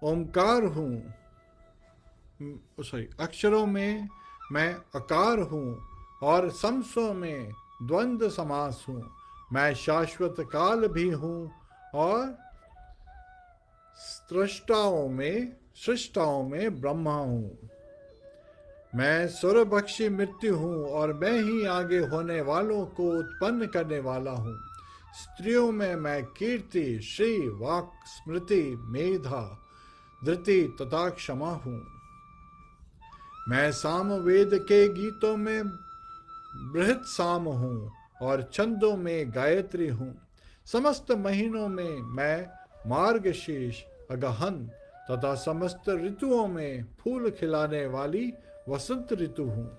ओंकार हूँ, अक्षरों में मैं अकार हूँ और समसों में द्वंद्व समास हूँ। मैं शाश्वत काल भी हूँ और सृष्टाओं में ब्रह्मा हूँ। मैं सुरभक्षी मृत्यु हूँ और मैं ही आगे होने वालों को उत्पन्न करने वाला हूँ। स्त्रियों में मैं कीर्ति, श्री, वाक, स्मृति, मेधा, धृति तथा क्षमा हूँ। मैं साम वेद के गीतों में बृहत साम हूँ और छंदों में गायत्री हूँ। समस्त महीनों में मैं मार्गशीर्ष, अगहन तथा समस्त ऋतुओं में फूल खिलाने वाली वसंत ऋतु हूँ।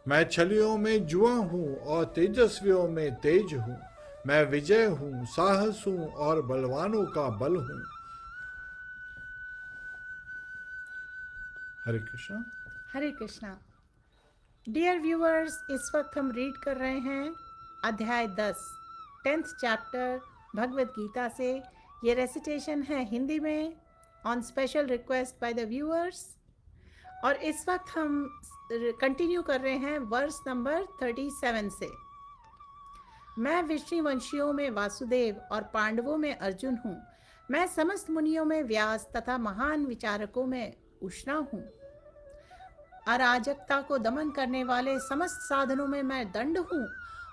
मैं छलियों में जुआ हूँ और तेजस्वियों में तेज हूँ। मैं विजय हूँ, साहस हूँ और बलवानों का बल हूँ। हरे कृष्णा। हरे कृष्णा। डियर व्यूअर्स, इस वक्त हम रीड कर रहे हैं अध्याय 10 10th चैप्टर भगवत गीता से। ये रेसिटेशन है हिंदी में on special request by the viewers. और इस वक्त हम कंटिन्यू कर रहे हैं वर्स नंबर 37 से। मैं विष्णुवंशियों में वासुदेव और पांडवों में अर्जुन हूँ। मैं समस्त मुनियों में व्यास तथा महान विचारकों में उष्णा हूँ। अराजकता को दमन करने वाले समस्त साधनों में मैं दंड हूँ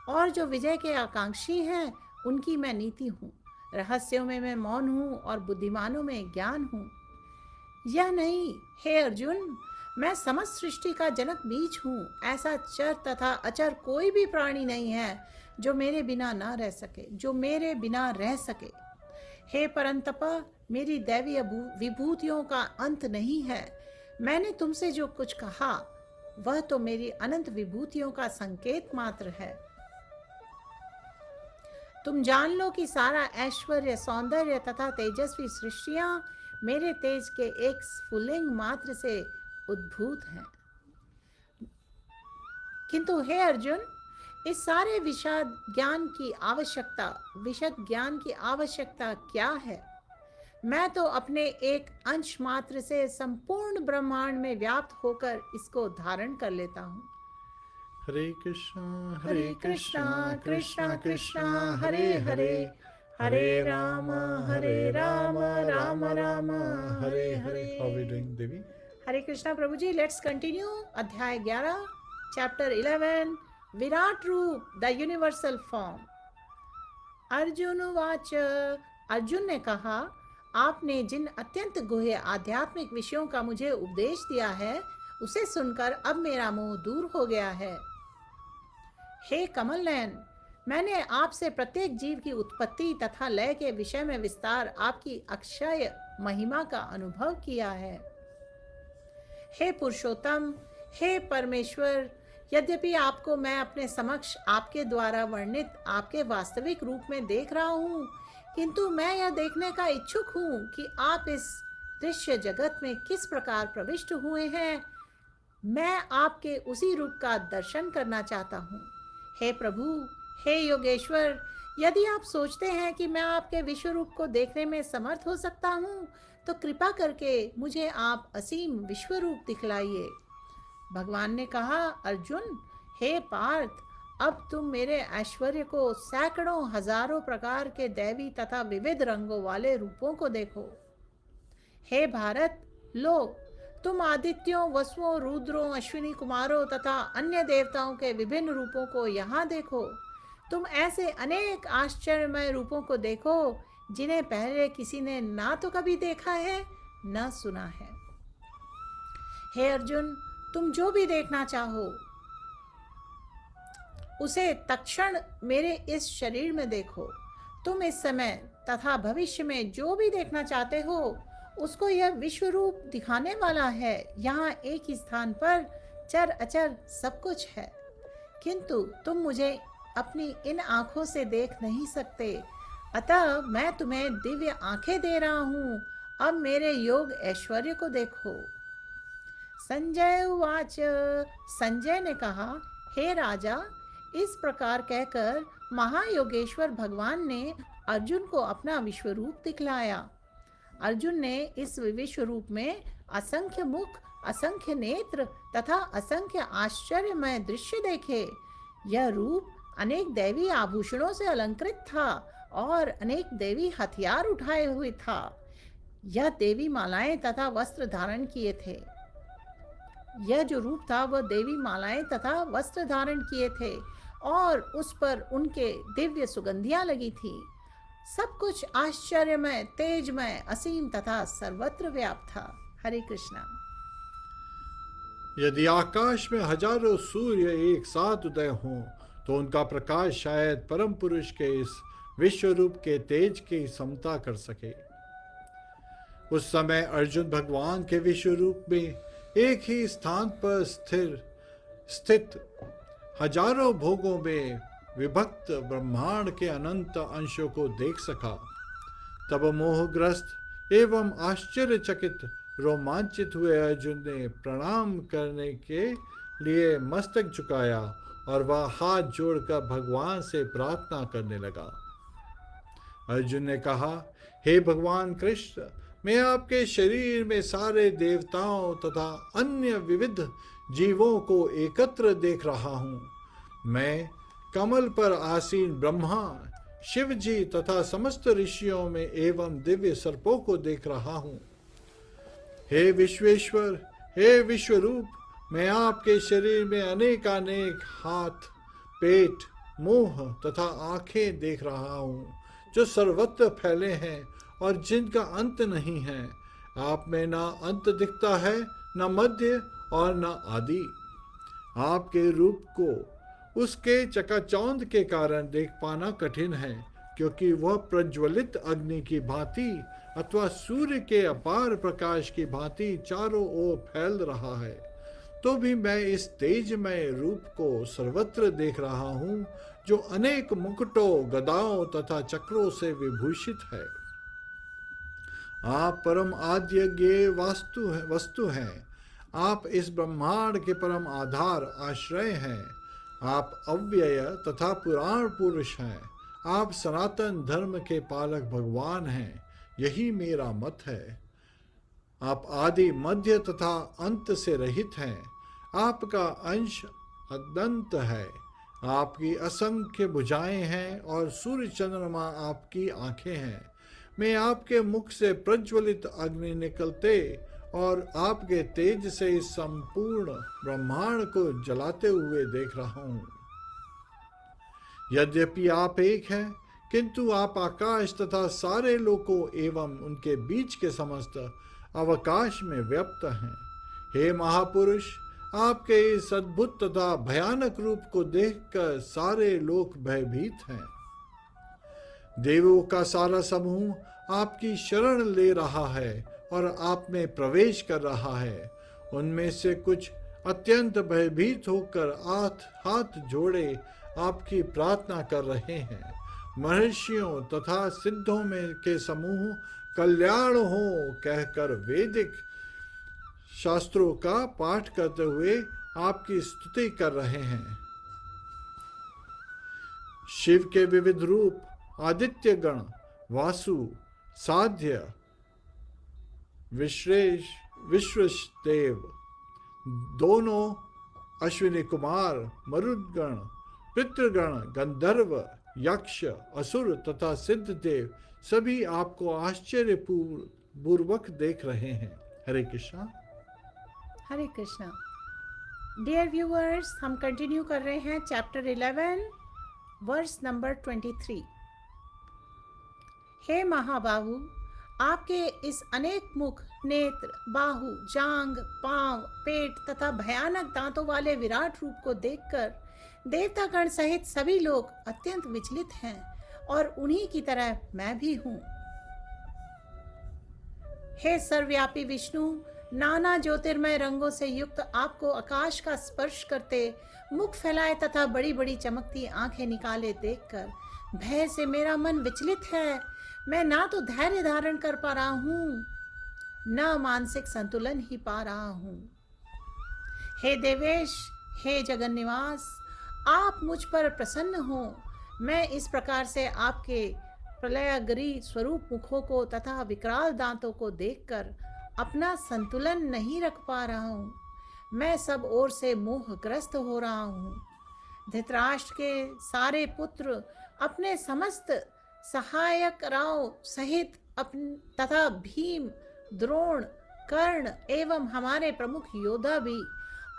और जो विजय के आकांक्षी हैं उनकी मैं नीति हूँ। रहस्यों में मैं मौन हूँ और बुद्धिमानों में ज्ञान हूँ। यह नहीं, हे अर्जुन, मैं समस्त सृष्टि का जनक बीज हूँ। ऐसा चर तथा अचर कोई भी प्राणी नहीं है जो मेरे बिना रह सके। हे परंतप, मेरी दैवीय विभूतियों का अंत नहीं है। मैंने तुमसे जो कुछ कहा वह तो मेरी अनंत विभूतियों का संकेत मात्र है। तुम जान लो कि सारा ऐश्वर्य, सौंदर्य तथा तेजस्वी सृष्टियां मेरे तेज के एक स्फुलिंग मात्र से उद्भूत हैं। किंतु हे अर्जुन, इस सारे विशद ज्ञान की आवश्यकता क्या है? मैं तो अपने एक अंश मात्र से संपूर्ण ब्रह्मांड में व्याप्त होकर इसको धारण कर लेता हूँ। Hare Krishna Krishna Krishna Krishna Hare Hare, Hare Ram Ram Ram Hare Hare. How are we doing, देवी? हरे कृष्णा प्रभु जी। लेट्स कंटिन्यू अध्याय 11 चैप्टर 11 विराट रूप, द यूनिवर्सल फॉर्म। अर्जुन उवाच। अर्जुन ने कहा, आपने जिन अत्यंत गुह्य आध्यात्मिक विषयों का मुझे उपदेश दिया है उसे सुनकर अब मेरा मोह दूर हो गया है। हे कमल नयन, मैंने आपसे प्रत्येक जीव की उत्पत्ति तथा लय के विषय में विस्तार आपकी अक्षय महिमा का अनुभव किया है। हे पुरुषोत्तम, हे परमेश्वर, यद्यपि आपको मैं अपने समक्ष आपके द्वारा वर्णित आपके वास्तविक रूप में देख रहा हूँ, किंतु मैं यह देखने का इच्छुक हूँ कि आप इस दृश्य जगत में किस प्रकार प्रविष्ट हुए हैं। मैं आपके उसी रूप का दर्शन करना चाहता हूँ। हे प्रभु, हे योगेश्वर, यदि आप सोचते हैं कि मैं आपके विश्व रूप को देखने में समर्थ हो सकता हूँ तो कृपा करके मुझे आप असीम विश्व रूप दिखलाइए। भगवान ने कहा, अर्जुन, हे पार्थ, अब तुम मेरे ऐश्वर्य को, सैकड़ों हजारों प्रकार के दैवी तथा विविध रंगों वाले रूपों को देखो। हे भारत, लो, तुम आदित्यों, वसुओं, रुद्रों, अश्विनी कुमारों तथा अन्य देवताओं के विभिन्न रूपों को यहाँ देखो। तुम ऐसे अनेक आश्चर्यमय रूपों को देखो जिन्हें पहले किसी ने ना तो कभी देखा है, न सुना है। हे अर्जुन, तुम जो भी देखना चाहो उसे तत्क्षण मेरे इस शरीर में देखो। तुम इस समय तथा भविष्य में जो भी देखना चाहते हो उसको यह विश्व रूप दिखाने वाला है। यहाँ एक ही स्थान पर चर अचर सब कुछ है, किंतु तुम मुझे अपनी इन आंखों से देख नहीं सकते, अतः मैं तुम्हें दिव्य आंखें दे रहा हूँ। अब मेरे योग ऐश्वर्य को देखो। संजय उवाच। संजय ने कहा, हे राजा, इस प्रकार कहकर महायोगेश्वर भगवान ने अर्जुन को अपना विश्व रूप दिखलाया। अर्जुन ने इस विश्व रूप में असंख्य मुख, असंख्य नेत्र तथा असंख्य आश्चर्यमय दृश्य देखे। यह रूप अनेक दैवी आभूषणों से अलंकृत था और अनेक देवी हथियार उठाए हुए था। यह देवी मालाएं तथा वस्त्र धारण किए थे। यह जो रूप था वह देवी मालाएं तथा वस्त्र धारण किए थे और उस पर उनके दिव्य सुगंधियां लगी थी। सब कुछ आश्चर्यमय, तेजमय, असीम तथा सर्वत्र व्याप्त था। हरे कृष्णा। यदि आकाश में हजारों सूर्य एक साथ उदय हों तो उनका प्रकाश शायद परम पुरुष के इस विश्व रूप के तेज की समता कर सके। उस समय अर्जुन भगवान के विश्व रूप में एक ही स्थान पर स्थित हजारों भोगों में विभक्त ब्रह्मांड के अनंत अंशों को देख सका। तब मोहग्रस्त एवं आश्चर्यचकित रोमांचित हुए अर्जुन ने प्रणाम करने के लिए मस्तक झुकाया और वह हाथ जोड़कर भगवान से प्रार्थना करने लगा। अर्जुन ने कहा, हे भगवान कृष्ण, मैं आपके शरीर में सारे देवताओं तथा अन्य विविध जीवों को एकत्र देख रहा हूँ। मैं कमल पर आसीन ब्रह्मा, शिव जी तथा समस्त ऋषियों में एवं दिव्य सर्पों को देख रहा हूँ। हे विश्वेश्वर, हे विश्वरूप, मैं आपके शरीर में अनेकानेक हाथ, पेट, मुंह तथा आंखें देख रहा हूँ जो सर्वत्र फैले हैं और जिनका अंत नहीं है। आप में ना अंत दिखता है, न मध्य और न आदि। आपके रूप को उसके चकाचौंध के कारण देख पाना कठिन है, क्योंकि वह प्रज्वलित अग्नि की भांति अथवा सूर्य के अपार प्रकाश की भांति चारों ओर फैल रहा है। तो भी मैं इस तेजमय रूप को सर्वत्र देख रहा हूँ, जो अनेक मुकुटों, गदाओं तथा चक्रों से विभूषित है। आप परम आद्यज्ञेय वस्तु हैं। आप इस ब्रह्मांड के परम आधार, आश्रय हैं। आप अव्यय तथा पुराण पुरुष हैं। आप सनातन धर्म के पालक भगवान हैं। यही मेरा मत है। आप आदि, मध्य तथा अंत से रहित हैं। आपका अंश अनंत है। आपकी असंख्य भुजाएं हैं और सूर्य चंद्रमा आपकी आंखें हैं। मैं आपके मुख से प्रज्वलित अग्नि निकलते और आपके तेज से इस संपूर्ण ब्रह्मांड को जलाते हुए देख रहा हूँ। यद्यपि आप एक हैं, किंतु आप आकाश तथा सारे लोकों एवं उनके बीच के समस्त अवकाश में व्याप्त हैं। हे महापुरुष, आपके इस अद्भुत तथा भयानक रूप को देखकर सारे लोक भयभीत हैं। देवों का सारा समूह आपकी शरण ले रहा है और आप में प्रवेश कर रहा है। उनमें से कुछ अत्यंत भयभीत होकर हाथ जोड़े आपकी प्रार्थना कर रहे हैं। महर्षियों तथा सिद्धों में के समूह कल्याण हो कहकर वैदिक शास्त्रों का पाठ करते हुए आपकी स्तुति कर रहे हैं। शिव के विविध रूप आदित्य गण, वासु, साध्य, विश्वेश देव, दोनों अश्विनी कुमार, मरुदगण, पितृगण, गंधर्व, यक्ष, असुर तथा सिद्ध देव सभी आपको आश्चर्यपूर्वक देख रहे हैं। हरे कृष्णा। हरे कृष्णा। डियर व्यूअर्स, हम कंटिन्यू कर रहे हैं चैप्टर 11 वर्स नंबर 23। हे महाबाहु, आपके इस अनेक मुख, नेत्र, बाहु, जांग, पांव, पेट तथा भयानक दांतों वाले विराट रूप को देखकर देवतागण सहित सभी लोग अत्यंत विचलित हैं और उन्हीं की तरह मैं भी हूं। हे सर्वव्यापी विष्णु, नाना ज्योतिर्मय रंगों से युक्त आपको आकाश का स्पर्श करते, मुख फैलाए तथा बड़ी बड़ी चमकती आंखें निकाले देखकर भय से मेरा मन विचलित है। मैं ना तो धैर्य धारण कर पा रहा हूं, न मानसिक संतुलन ही पा रहा हूं। हे देवेश, हे जगन निवास, आप मुझ पर प्रसन्न हो। मैं इस प्रकार से आपके प्रलयगरी स्वरूप मुखों को तथा विकराल दांतों को देखकर अपना संतुलन नहीं रख पा रहा हूँ। मैं सब ओर से मोहग्रस्त हो रहा हूँ। धृतराष्ट्र के सारे पुत्र अपने समस्त सहायक राव सहित तथा भीम, द्रोण, कर्ण एवं हमारे प्रमुख योद्धा भी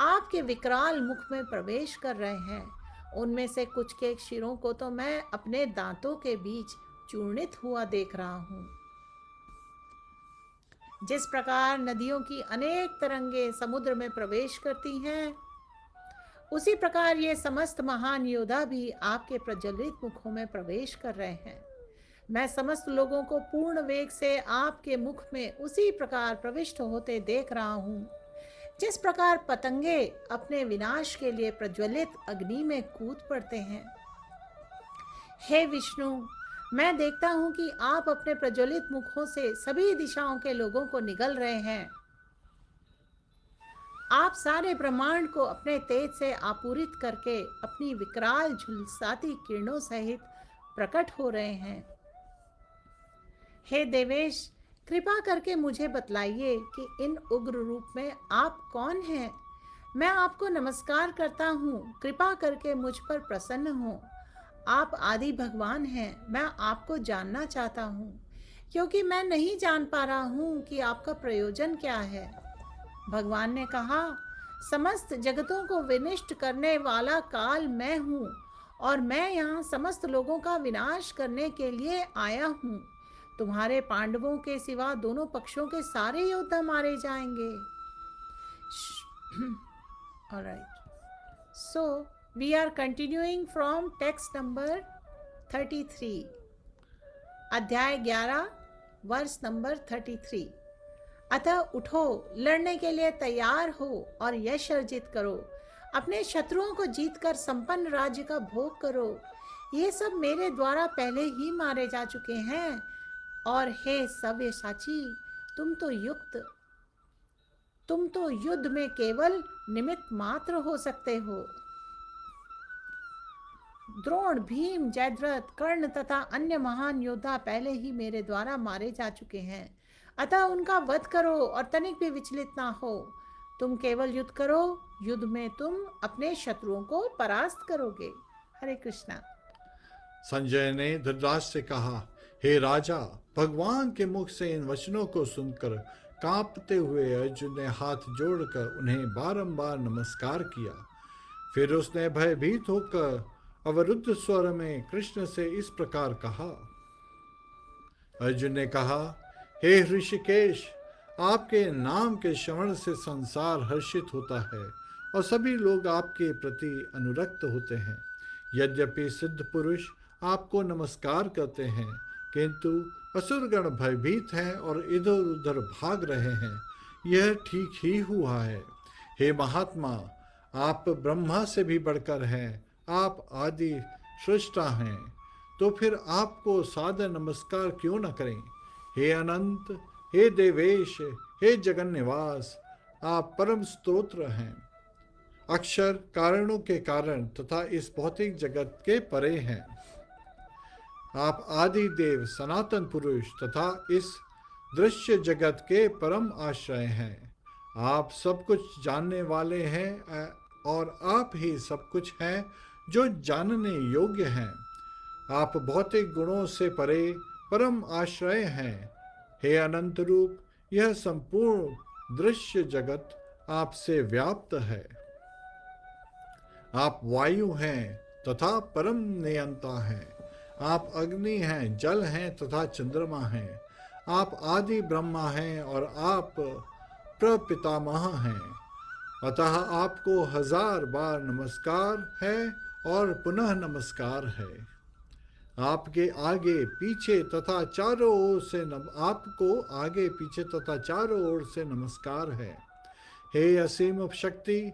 आपके विकराल मुख में प्रवेश कर रहे हैं। उनमें से कुछ के शिरों को तो मैं अपने दांतों के बीच चूर्णित हुआ देख रहा हूँ। जिस प्रकार नदियों की अनेक तरंगे समुद्र में प्रवेश करती हैं, उसी प्रकार ये समस्त महान योद्धा भी आपके प्रज्वलित मुखों में प्रवेश कर रहे हैं। मैं समस्त लोगों को पूर्ण वेग से आपके मुख में उसी प्रकार प्रविष्ट होते देख रहा हूँ, जिस प्रकार पतंगे अपने विनाश के लिए प्रज्वलित अग्नि में कूद पड़ते हैं। हे विष्णु, मैं देखता हूँ कि आप अपने प्रज्वलित मुखों से सभी दिशाओं के लोगों को निगल रहे हैं। आप सारे ब्रह्मांड को अपने तेज से आपूरित करके अपनी विकराल झुलसाती किरणों सहित प्रकट हो रहे हैं। हे देवेश, कृपा करके मुझे बतलाइए कि इन उग्र रूप में आप कौन हैं। मैं आपको नमस्कार करता हूँ, कृपा करके मुझ पर प्रसन्न हो। आप आदि भगवान हैं। मैं आपको जानना चाहता हूँ, क्योंकि मैं नहीं जान पा रहा हूँ कि आपका प्रयोजन क्या है। भगवान ने कहा, समस्त जगतों को विनष्ट करने वाला काल मैं हूँ और मैं यहाँ समस्त लोगों का विनाश करने के लिए आया हूँ। तुम्हारे पांडवों के सिवा दोनों पक्षों के सारे योद्धा मारे जाएंगे। Alright. So we are continuing from text number 33. अध्याय 11 वर्ष नंबर 33। अतः उठो, लड़ने के लिए तैयार हो और यश अर्जित करो। अपने शत्रुओं को जीतकर संपन्न राज्य का भोग करो। ये सब मेरे द्वारा पहले ही मारे जा चुके हैं। और हे सव्यसाची, तुम तो युद्ध में केवल निमित्त मात्र हो सकते हो। द्रोण, भीम, जयद्रथ, कर्ण तथा अन्य महान योद्धा पहले ही मेरे द्वारा मारे जा चुके हैं। अतः उनका वध करो और तनिक भी विचलित ना हो। तुम केवल युद्ध करो, युद्ध में तुम अपने शत्रुओं को परास्त करोगे। हरे कृष्णा। संजय ने धृतराष्ट्र से कहा, हे राजा, भगवान के मुख से इन वचनों को सुनकर कांपते हुए अर्जुन ने हाथ जोड़कर उन्हें बारंबार नमस्कार किया। फिर उसने भयभीत होकर अवरुद्ध स्वर में कृष्ण से इस प्रकार कहा। अर्जुन ने कहा, हे ऋषिकेश, आपके नाम के श्रवण से संसार हर्षित होता है और सभी लोग आपके प्रति अनुरक्त होते हैं। यद्यपि सिद्ध पुरुष आपको नमस्कार करते हैं, किंतु असुरगण भयभीत हैं और इधर उधर भाग रहे हैं। यह ठीक ही हुआ है। हे महात्मा, आप ब्रह्मा से भी बढ़कर हैं। आप आदि सृष्टा हैं, तो फिर आपको सादर नमस्कार क्यों न करें। हे अनंत, हे देवेश, हे जगन निवास, आप परम स्तोत्र हैं। अक्षर कारणों के कारण तथा इस भौतिक जगत के परे हैं। आप आदि देव, सनातन पुरुष तथा इस दृश्य जगत के परम आश्रय हैं। आप सब कुछ जानने वाले हैं और आप ही सब कुछ हैं जो जानने योग्य हैं। आप भौतिक गुणों से परे परम आश्रय हैं। हे अनंत रूप, यह संपूर्ण दृश्य जगत आपसे व्याप्त है। आप वायु हैं तथा परम नियंता हैं। आप अग्नि हैं, जल हैं तथा चंद्रमा हैं। आप आदि ब्रह्मा हैं और आप प्रपितामह हैं। अतः आपको 1000 बार नमस्कार है और पुनः नमस्कार है। आपके आगे पीछे तथा चारों ओर से आपको आगे पीछे तथा चारों ओर से नमस्कार है। हे असीम शक्ति,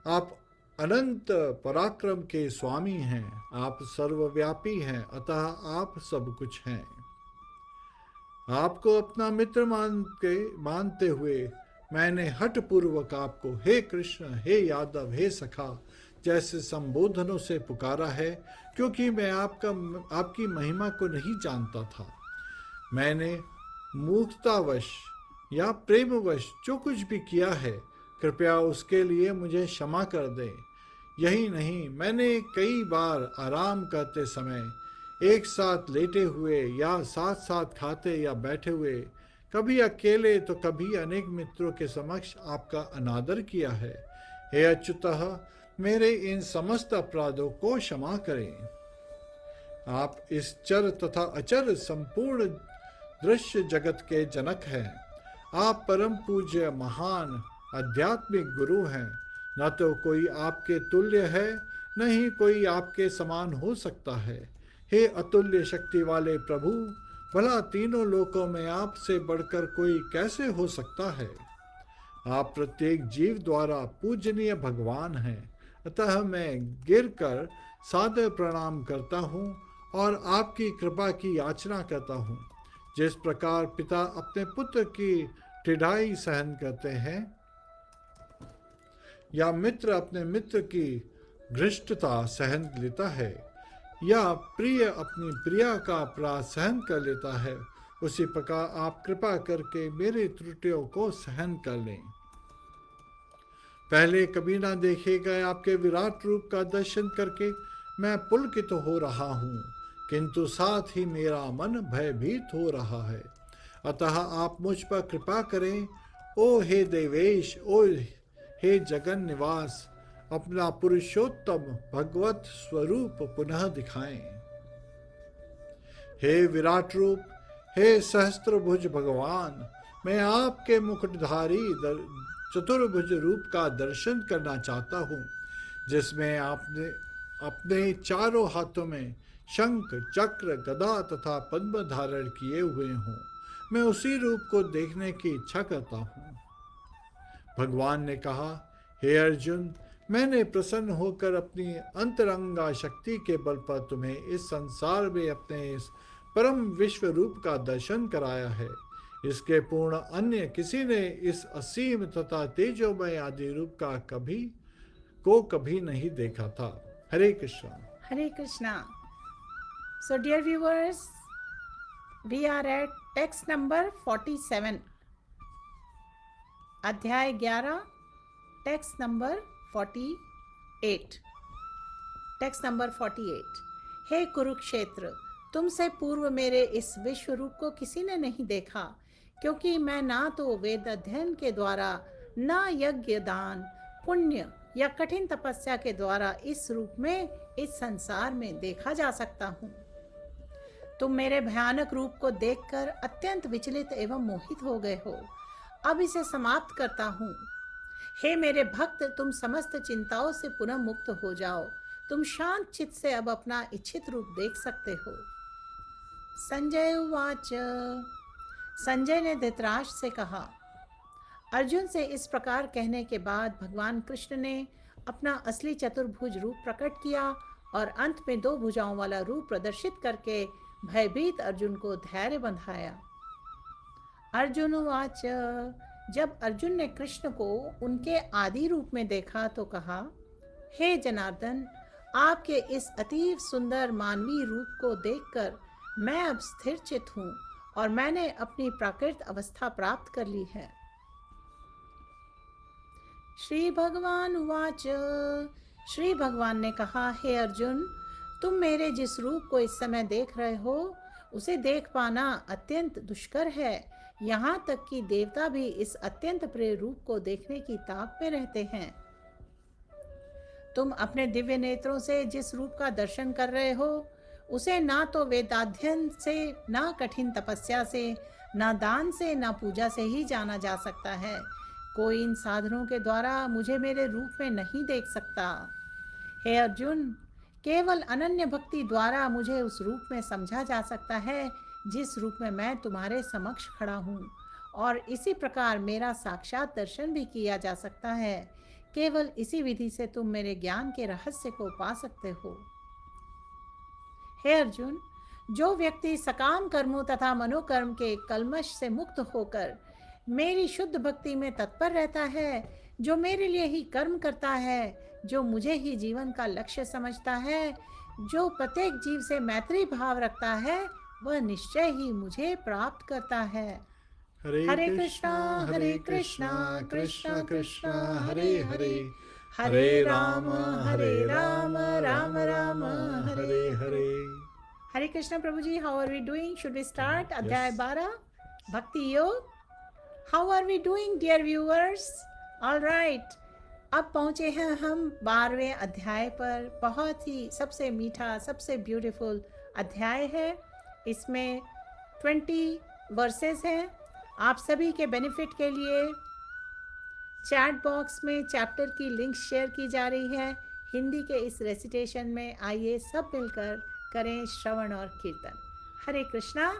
आप अनंत पराक्रम के स्वामी हैं। आप सर्वव्यापी हैं, अतः आप सब कुछ हैं। आपको अपना मित्र मानते हुए मैंने हठ पूर्वक आपको हे कृष्ण, हे यादव, हे सखा जैसे संबोधनों से पुकारा है, क्योंकि मैं आपकी महिमा को नहीं जानता था। मैंने मूर्खतावश या प्रेमवश जो कुछ भी किया है, कृपया उसके लिए मुझे क्षमा कर दें। यही नहीं, मैंने कई बार आराम करते समय, एक साथ लेटे हुए या साथ साथ खाते या बैठे हुए, कभी अकेले तो कभी अनेक मित्रों के समक्ष आपका अनादर किया है। हे अच्युतः, मेरे इन समस्त अपराधों को क्षमा करें। आप इस चर तथा अचर संपूर्ण दृश्य जगत के जनक हैं। आप परम पूज्य महान आध्यात्मिक गुरु हैं। न तो कोई आपके तुल्य है, न ही कोई आपके समान हो सकता है। हे अतुल्य शक्ति वाले प्रभु, भला तीनों लोकों में आपसे बढ़कर कोई कैसे हो सकता है। आप प्रत्येक जीव द्वारा पूजनीय भगवान हैं। अतः मैं गिरकर सादर प्रणाम करता हूँ और आपकी कृपा की याचना करता हूँ। जिस प्रकार पिता अपने पुत्र की टिढ़ाई सहन करते हैं, या मित्र अपने मित्र की घृष्टता सहन लेता है, या प्रिय अपनी प्रिया का अपराध सहन कर लेता है, उसी प्रकार आप कृपा करके मेरी त्रुटियों को सहन कर लें। पहले कभी ना देखे गए आपके विराट रूप का दर्शन करके मैं पुलकित हो रहा हूँ, किंतु साथ ही मेरा मन भयभीत हो रहा है। अतः आप मुझ पर कृपा करें। ओ हे देवेश, ओ हे जगन निवास, अपना पुरुषोत्तम भगवत स्वरूप पुनः दिखाएं। हे विराट रूप, हे सहस्त्रभुज भगवान, मैं आपके मुकुटधारी चतुर्भुज रूप का दर्शन करना चाहता हूँ, जिसमें आपने अपने चारों हाथों में शंख, चक्र, गदा तथा पद्म धारण किए हुए हों। मैं उसी रूप को देखने की इच्छा करता हूँ। भगवान ने कहा, हे अर्जुन, मैंने प्रसन्न होकर अपनी अंतरंगा शक्ति के बल पर तुम्हें इस संसार में अपने इस परम विश्व रूप का दर्शन कराया है। इसके पूर्ण अन्य किसी ने इस असीम तथा तेजोमय आदि रूप का कभी नहीं देखा था। हरे Krishna. Hare Krishna. So, dear viewers, we are at text number 47. अध्याय 11, टेक्स्ट नंबर 48. Text number 48. हे कुरुक्षेत्र, तुमसे पूर्व मेरे इस विश्व रूप को किसी ने नहीं देखा, क्योंकि मैं ना तो वेद अध्ययन के द्वारा, ना यज्ञ, दान, पुण्य या कठिन तपस्या के द्वारा इस रूप में इस संसार में देखा जा सकता हूँ। तुम मेरे भयानक रूप को देखकर अत्यंत विचलित एवं मोहित हो गए हो। अब इसे समाप्त करता हूँ। हे मेरे भक्त, तुम समस्त चिंताओं से पुनः मुक्त हो जाओ। तुम शांत चित्त से अब अपना इच्छित रूप देख सकते हो। संजय उवाच। संजय ने धृतराष्ट्र से कहा। अर्जुन से इस प्रकार कहने के बाद भगवान कृष्ण ने अपना असली चतुर्भुज रूप प्रकट किया और अंत में 2 भुजाओं वाला रूप प्रदर्शित करके भयभीत अर्जुन को धैर्य बंधाया। अर्जुन उवाच। जब अर्जुन ने कृष्ण को उनके आदि रूप में देखा तो कहा, हे जनार्दन, आपके इस अतीव सुंदर मानवीय रूप को देखकर मैं अब स्थिर चित हूँ और मैंने अपनी प्राकृत अवस्था प्राप्त कर ली है। श्री भगवान उवाच। श्री भगवान ने कहा, हे अर्जुन, तुम मेरे जिस रूप को इस समय देख रहे हो उसे देख पाना अत्यंत दुष्कर है। यहाँ तक कि देवता भी इस अत्यंत प्रिय रूप को देखने की ताक में रहते हैं। तुम अपने दिव्य नेत्रों से जिस रूप का दर्शन कर रहे हो उसे ना तो वेदाध्ययन से, ना कठिन तपस्या से, ना दान से, ना पूजा से ही जाना जा सकता है। कोई इन साधनों के द्वारा मुझे मेरे रूप में नहीं देख सकता। हे अर्जुन, केवल अनन्य भक्ति द्वारा मुझे उस रूप में समझा जा सकता है जिस रूप में मैं तुम्हारे समक्ष खड़ा हूँ, और इसी प्रकार मेरा साक्षात दर्शन भी किया जा सकता है। केवल इसी विधि से तुम मेरे ज्ञान के रहस्य को पा सकते हो। हे अर्जुन, जो व्यक्ति सकाम कर्मों तथा मनोकर्म के कल्मश से मुक्त होकर मेरी शुद्ध भक्ति में तत्पर रहता है, जो मेरे लिए ही कर्म करता है, जो मुझे ही जीवन का लक्ष्य समझता है, जो प्रत्येक जीव से मैत्री भाव रखता है, वह निश्चय ही मुझे प्राप्त करता है। Hare Krishna Krishna Krishna Hare Hare, Hare Ram Ram Ram Hare Hare. Hare Krishna Prabhu ji, how are we doing? Should we start अध्याय 12 Bhakti Yoga? How are we doing dear viewers? All right, अब पहुंचे हैं हम 12वें अध्याय पर। बहुत ही सबसे मीठा, सबसे ब्यूटीफुल अध्याय है। इसमें 20 वर्सेस हैं। आप सभी के बेनिफिट के लिए चैट बॉक्स में चैप्टर की लिंक शेयर की जा रही है। हिंदी के इस रेसिटेशन में आइए सब मिलकर करें श्रवण और कीर्तन। हरे कृष्णा।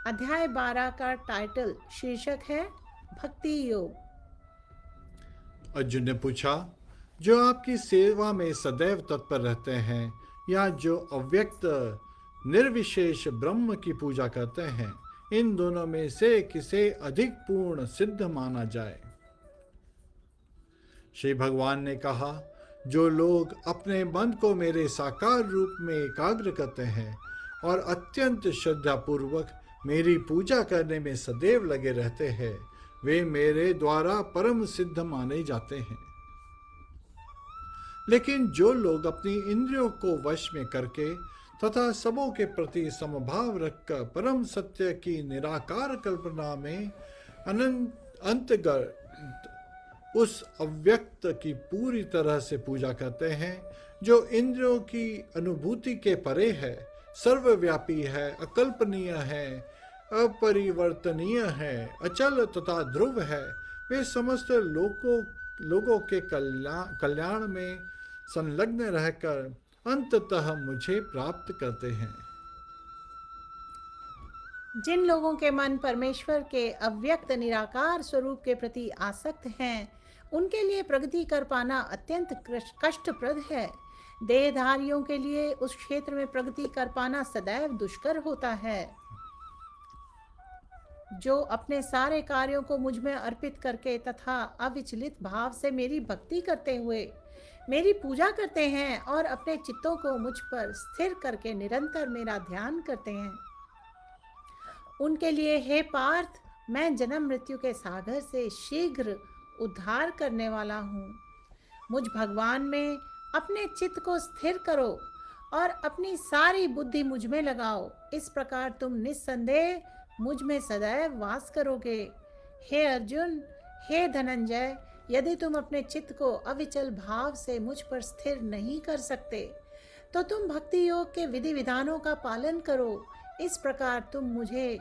अध्याय 12 का टाइटल, शीर्षक है भक्ति योग। अर्जुन ने पूछा, जो आपकी सेवा में सदैव तत्पर रहते हैं या जो अव्यक्त निर्विशेष ब्रह्म की पूजा करते हैं, इन दोनों में से किसे अधिक पूर्ण सिद्ध माना जाए? श्री भगवान ने कहा, जो लोग अपने मन को मेरे साकार रूप में एकाग्र करते हैं और अत्यंत श्रद्धापूर्वक मेरी पूजा करने में सदैव लगे रहते हैं, वे मेरे द्वारा परम सिद्ध माने जाते हैं। लेकिन जो लोग अपनी इंद्रियों को वश में करके तथा सबों के प्रति समभाव रखकर परम सत्य की निराकार कल्पना में अंतर्गत उस अव्यक्त की पूरी तरह से पूजा करते हैं, जो इंद्रियों की अनुभूति के परे है, सर्वव्यापी है, अकल्पनीय है, अपरिवर्तनीय है, अचल तथा ध्रुव है, वे समस्त लोगों के कल्याण में संलग्न रहकर अंततः मुझे प्राप्त करते हैं। जिन लोगों के मन परमेश्वर के अव्यक्त निराकार स्वरूप के प्रति आसक्त हैं, उनके लिए प्रगति कर पाना अत्यंत कष्टप्रद है। देहधारियों के लिए उस क्षेत्र में प्रगति कर पाना सदैव दुष्कर होता है। जो अपने सारे कार्यों को मुझ में अर्पित करके तथा अविचलित भाव से मेरी भक्ति करते हुए मेरी पूजा करते हैं और अपने चित्तों को मुझ पर स्थिर करके निरंतर मेरा ध्यान करते हैं, उनके लिए हे पार्थ, मैं जन्म मृत्यु के सागर से शीघ्र उद्धार करने वाला हूँ। मुझ भगवान में अपने चित्त को स्थिर करो और अपनी सारी बुद्धि मुझ में लगाओ। इस प्रकार तुम निस्संदेह मुझ में सदैव वास करोगे। हे अर्जुन, हे धनंजय, यदि तुम अपने चित्त को अविचल भाव से मुझ पर स्थिर नहीं कर सकते, तो तुम भक्ति योग के विधि विधानों का पालन करो। इस प्रकार तुम मुझे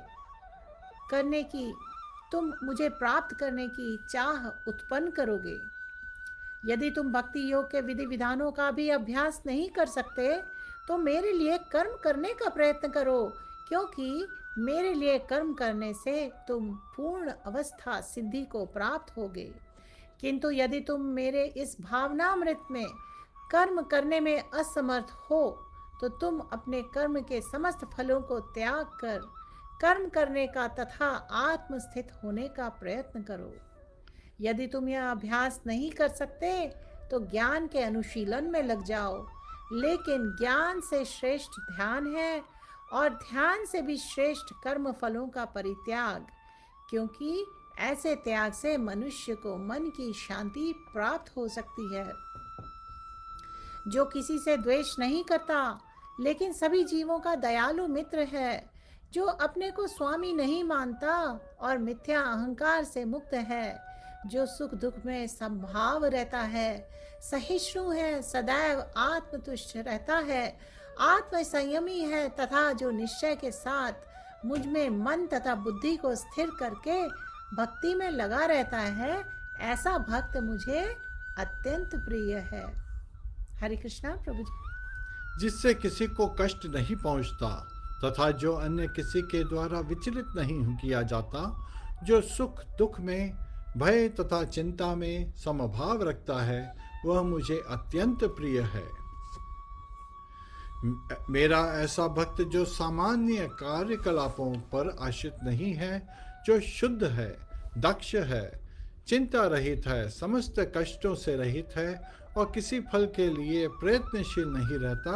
प्राप्त करने की चाह उत्पन्न करोगे। यदि तुम भक्ति योग के विधि विधानों का भी अभ्यास नहीं कर सकते, तो मेरे लिए कर्म करने का प्रयत्न करो, क्योंकि मेरे लिए कर्म करने से तुम पूर्ण अवस्था सिद्धि को प्राप्त होगे। किंतु यदि तुम मेरे इस भावनामृत में कर्म करने में असमर्थ हो, तो तुम अपने कर्म के समस्त फलों को त्याग कर कर्म करने का तथा आत्मस्थित होने का प्रयत्न करो। यदि तुम यह अभ्यास नहीं कर सकते, तो ज्ञान के अनुशीलन में लग जाओ। लेकिन ज्ञान से श्रेष्ठ ध्यान है और ध्यान से भी श्रेष्ठ कर्म फलों का परित्याग, क्योंकि ऐसे त्याग से मनुष्य को मन की शांति प्राप्त हो सकती है। जो किसी से द्वेष नहीं करता, लेकिन सभी जीवों का दयालु मित्र है, जो अपने को स्वामी नहीं मानता और मिथ्या अहंकार से मुक्त है, जो सुख दुख में समभाव रहता है, सहिष्णु है, सदैव आत्मतुष्ट रहता है, आत्म संयमी है तथा जो निश्चय के साथ मुझ में मन तथा बुद्धि को स्थिर करके भक्ति में लगा रहता है, ऐसा भक्त मुझे अत्यंत प्रिय है। हरे कृष्णा प्रभु जी। जिससे किसी को कष्ट नहीं पहुंचता तथा जो अन्य किसी के द्वारा विचलित नहीं किया जाता, जो सुख दुख में, भय तथा चिंता में समभाव रखता है, वह मुझे अत्यंत प्रिय है। मेरा ऐसा भक्त जो सामान्य कार्यकलापों पर आश्रित नहीं है, जो शुद्ध है, दक्ष है, चिंता रहित है, समस्त कष्टों से रहित है और किसी फल के लिए प्रयत्नशील नहीं रहता,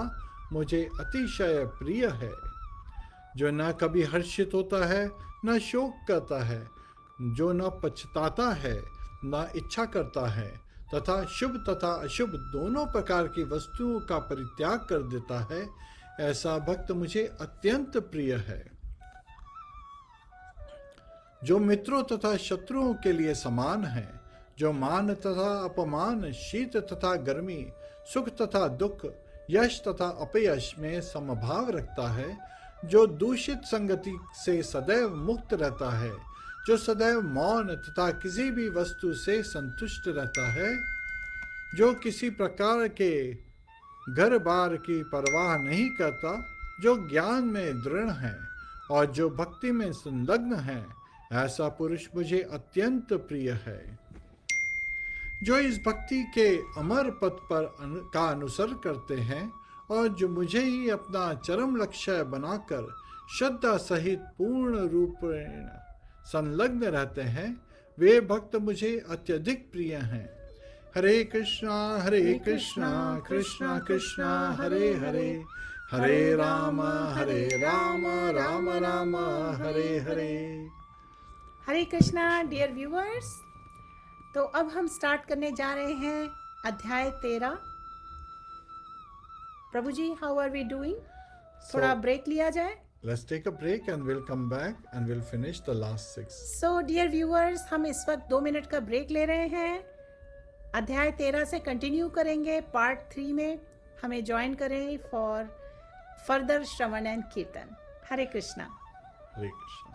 मुझे अतिशय प्रिय है। जो न कभी हर्षित होता है, न शोक करता है, जो न पछताता है, न इच्छा करता है तथा शुभ तथा अशुभ दोनों प्रकार की वस्तुओं का परित्याग कर देता है, ऐसा भक्त मुझे अत्यंत प्रिय है। जो मित्रों तथा शत्रुओं के लिए समान है, जो मान तथा अपमान, शीत तथा गर्मी, सुख तथा दुख, यश तथा अपयश में समभाव रखता है, जो दूषित संगति से सदैव मुक्त रहता है, जो सदैव मौन तथा किसी भी वस्तु से संतुष्ट रहता है, जो किसी प्रकार के घर बार की परवाह नहीं करता, जो ज्ञान में दृढ़ है और जो भक्ति में संलग्न है, ऐसा पुरुष मुझे अत्यंत प्रिय है। जो इस भक्ति के अमर पथ पर का अनुसरण करते हैं और जो मुझे ही अपना चरम लक्ष्य बनाकर श्रद्धा सहित पूर्ण रूप संलग्न रहते हैं, वे भक्त मुझे अत्यधिक प्रिय हैं। हरे कृष्णा कृष्णा कृष्णा हरे हरे, हरे राम राम राम हरे हरे। हरे कृष्णा डियर व्यूअर्स, तो अब हम स्टार्ट करने जा रहे हैं अध्याय 13। प्रभु ji, how are we doing? थोड़ा ब्रेक लिया जाए। Let's take a break and we'll come back and we'll finish the last 6. So dear viewers, हम इस वक्त 2 मिनट का ब्रेक ले रहे हैं। अध्याय 13 से कंटिन्यू करेंगे पार्ट 3 में। हमें ज्वाइन करें फॉर फर्दर श्रवण एंड कीर्तन। हरे कृष्णा। हरे कृष्णा।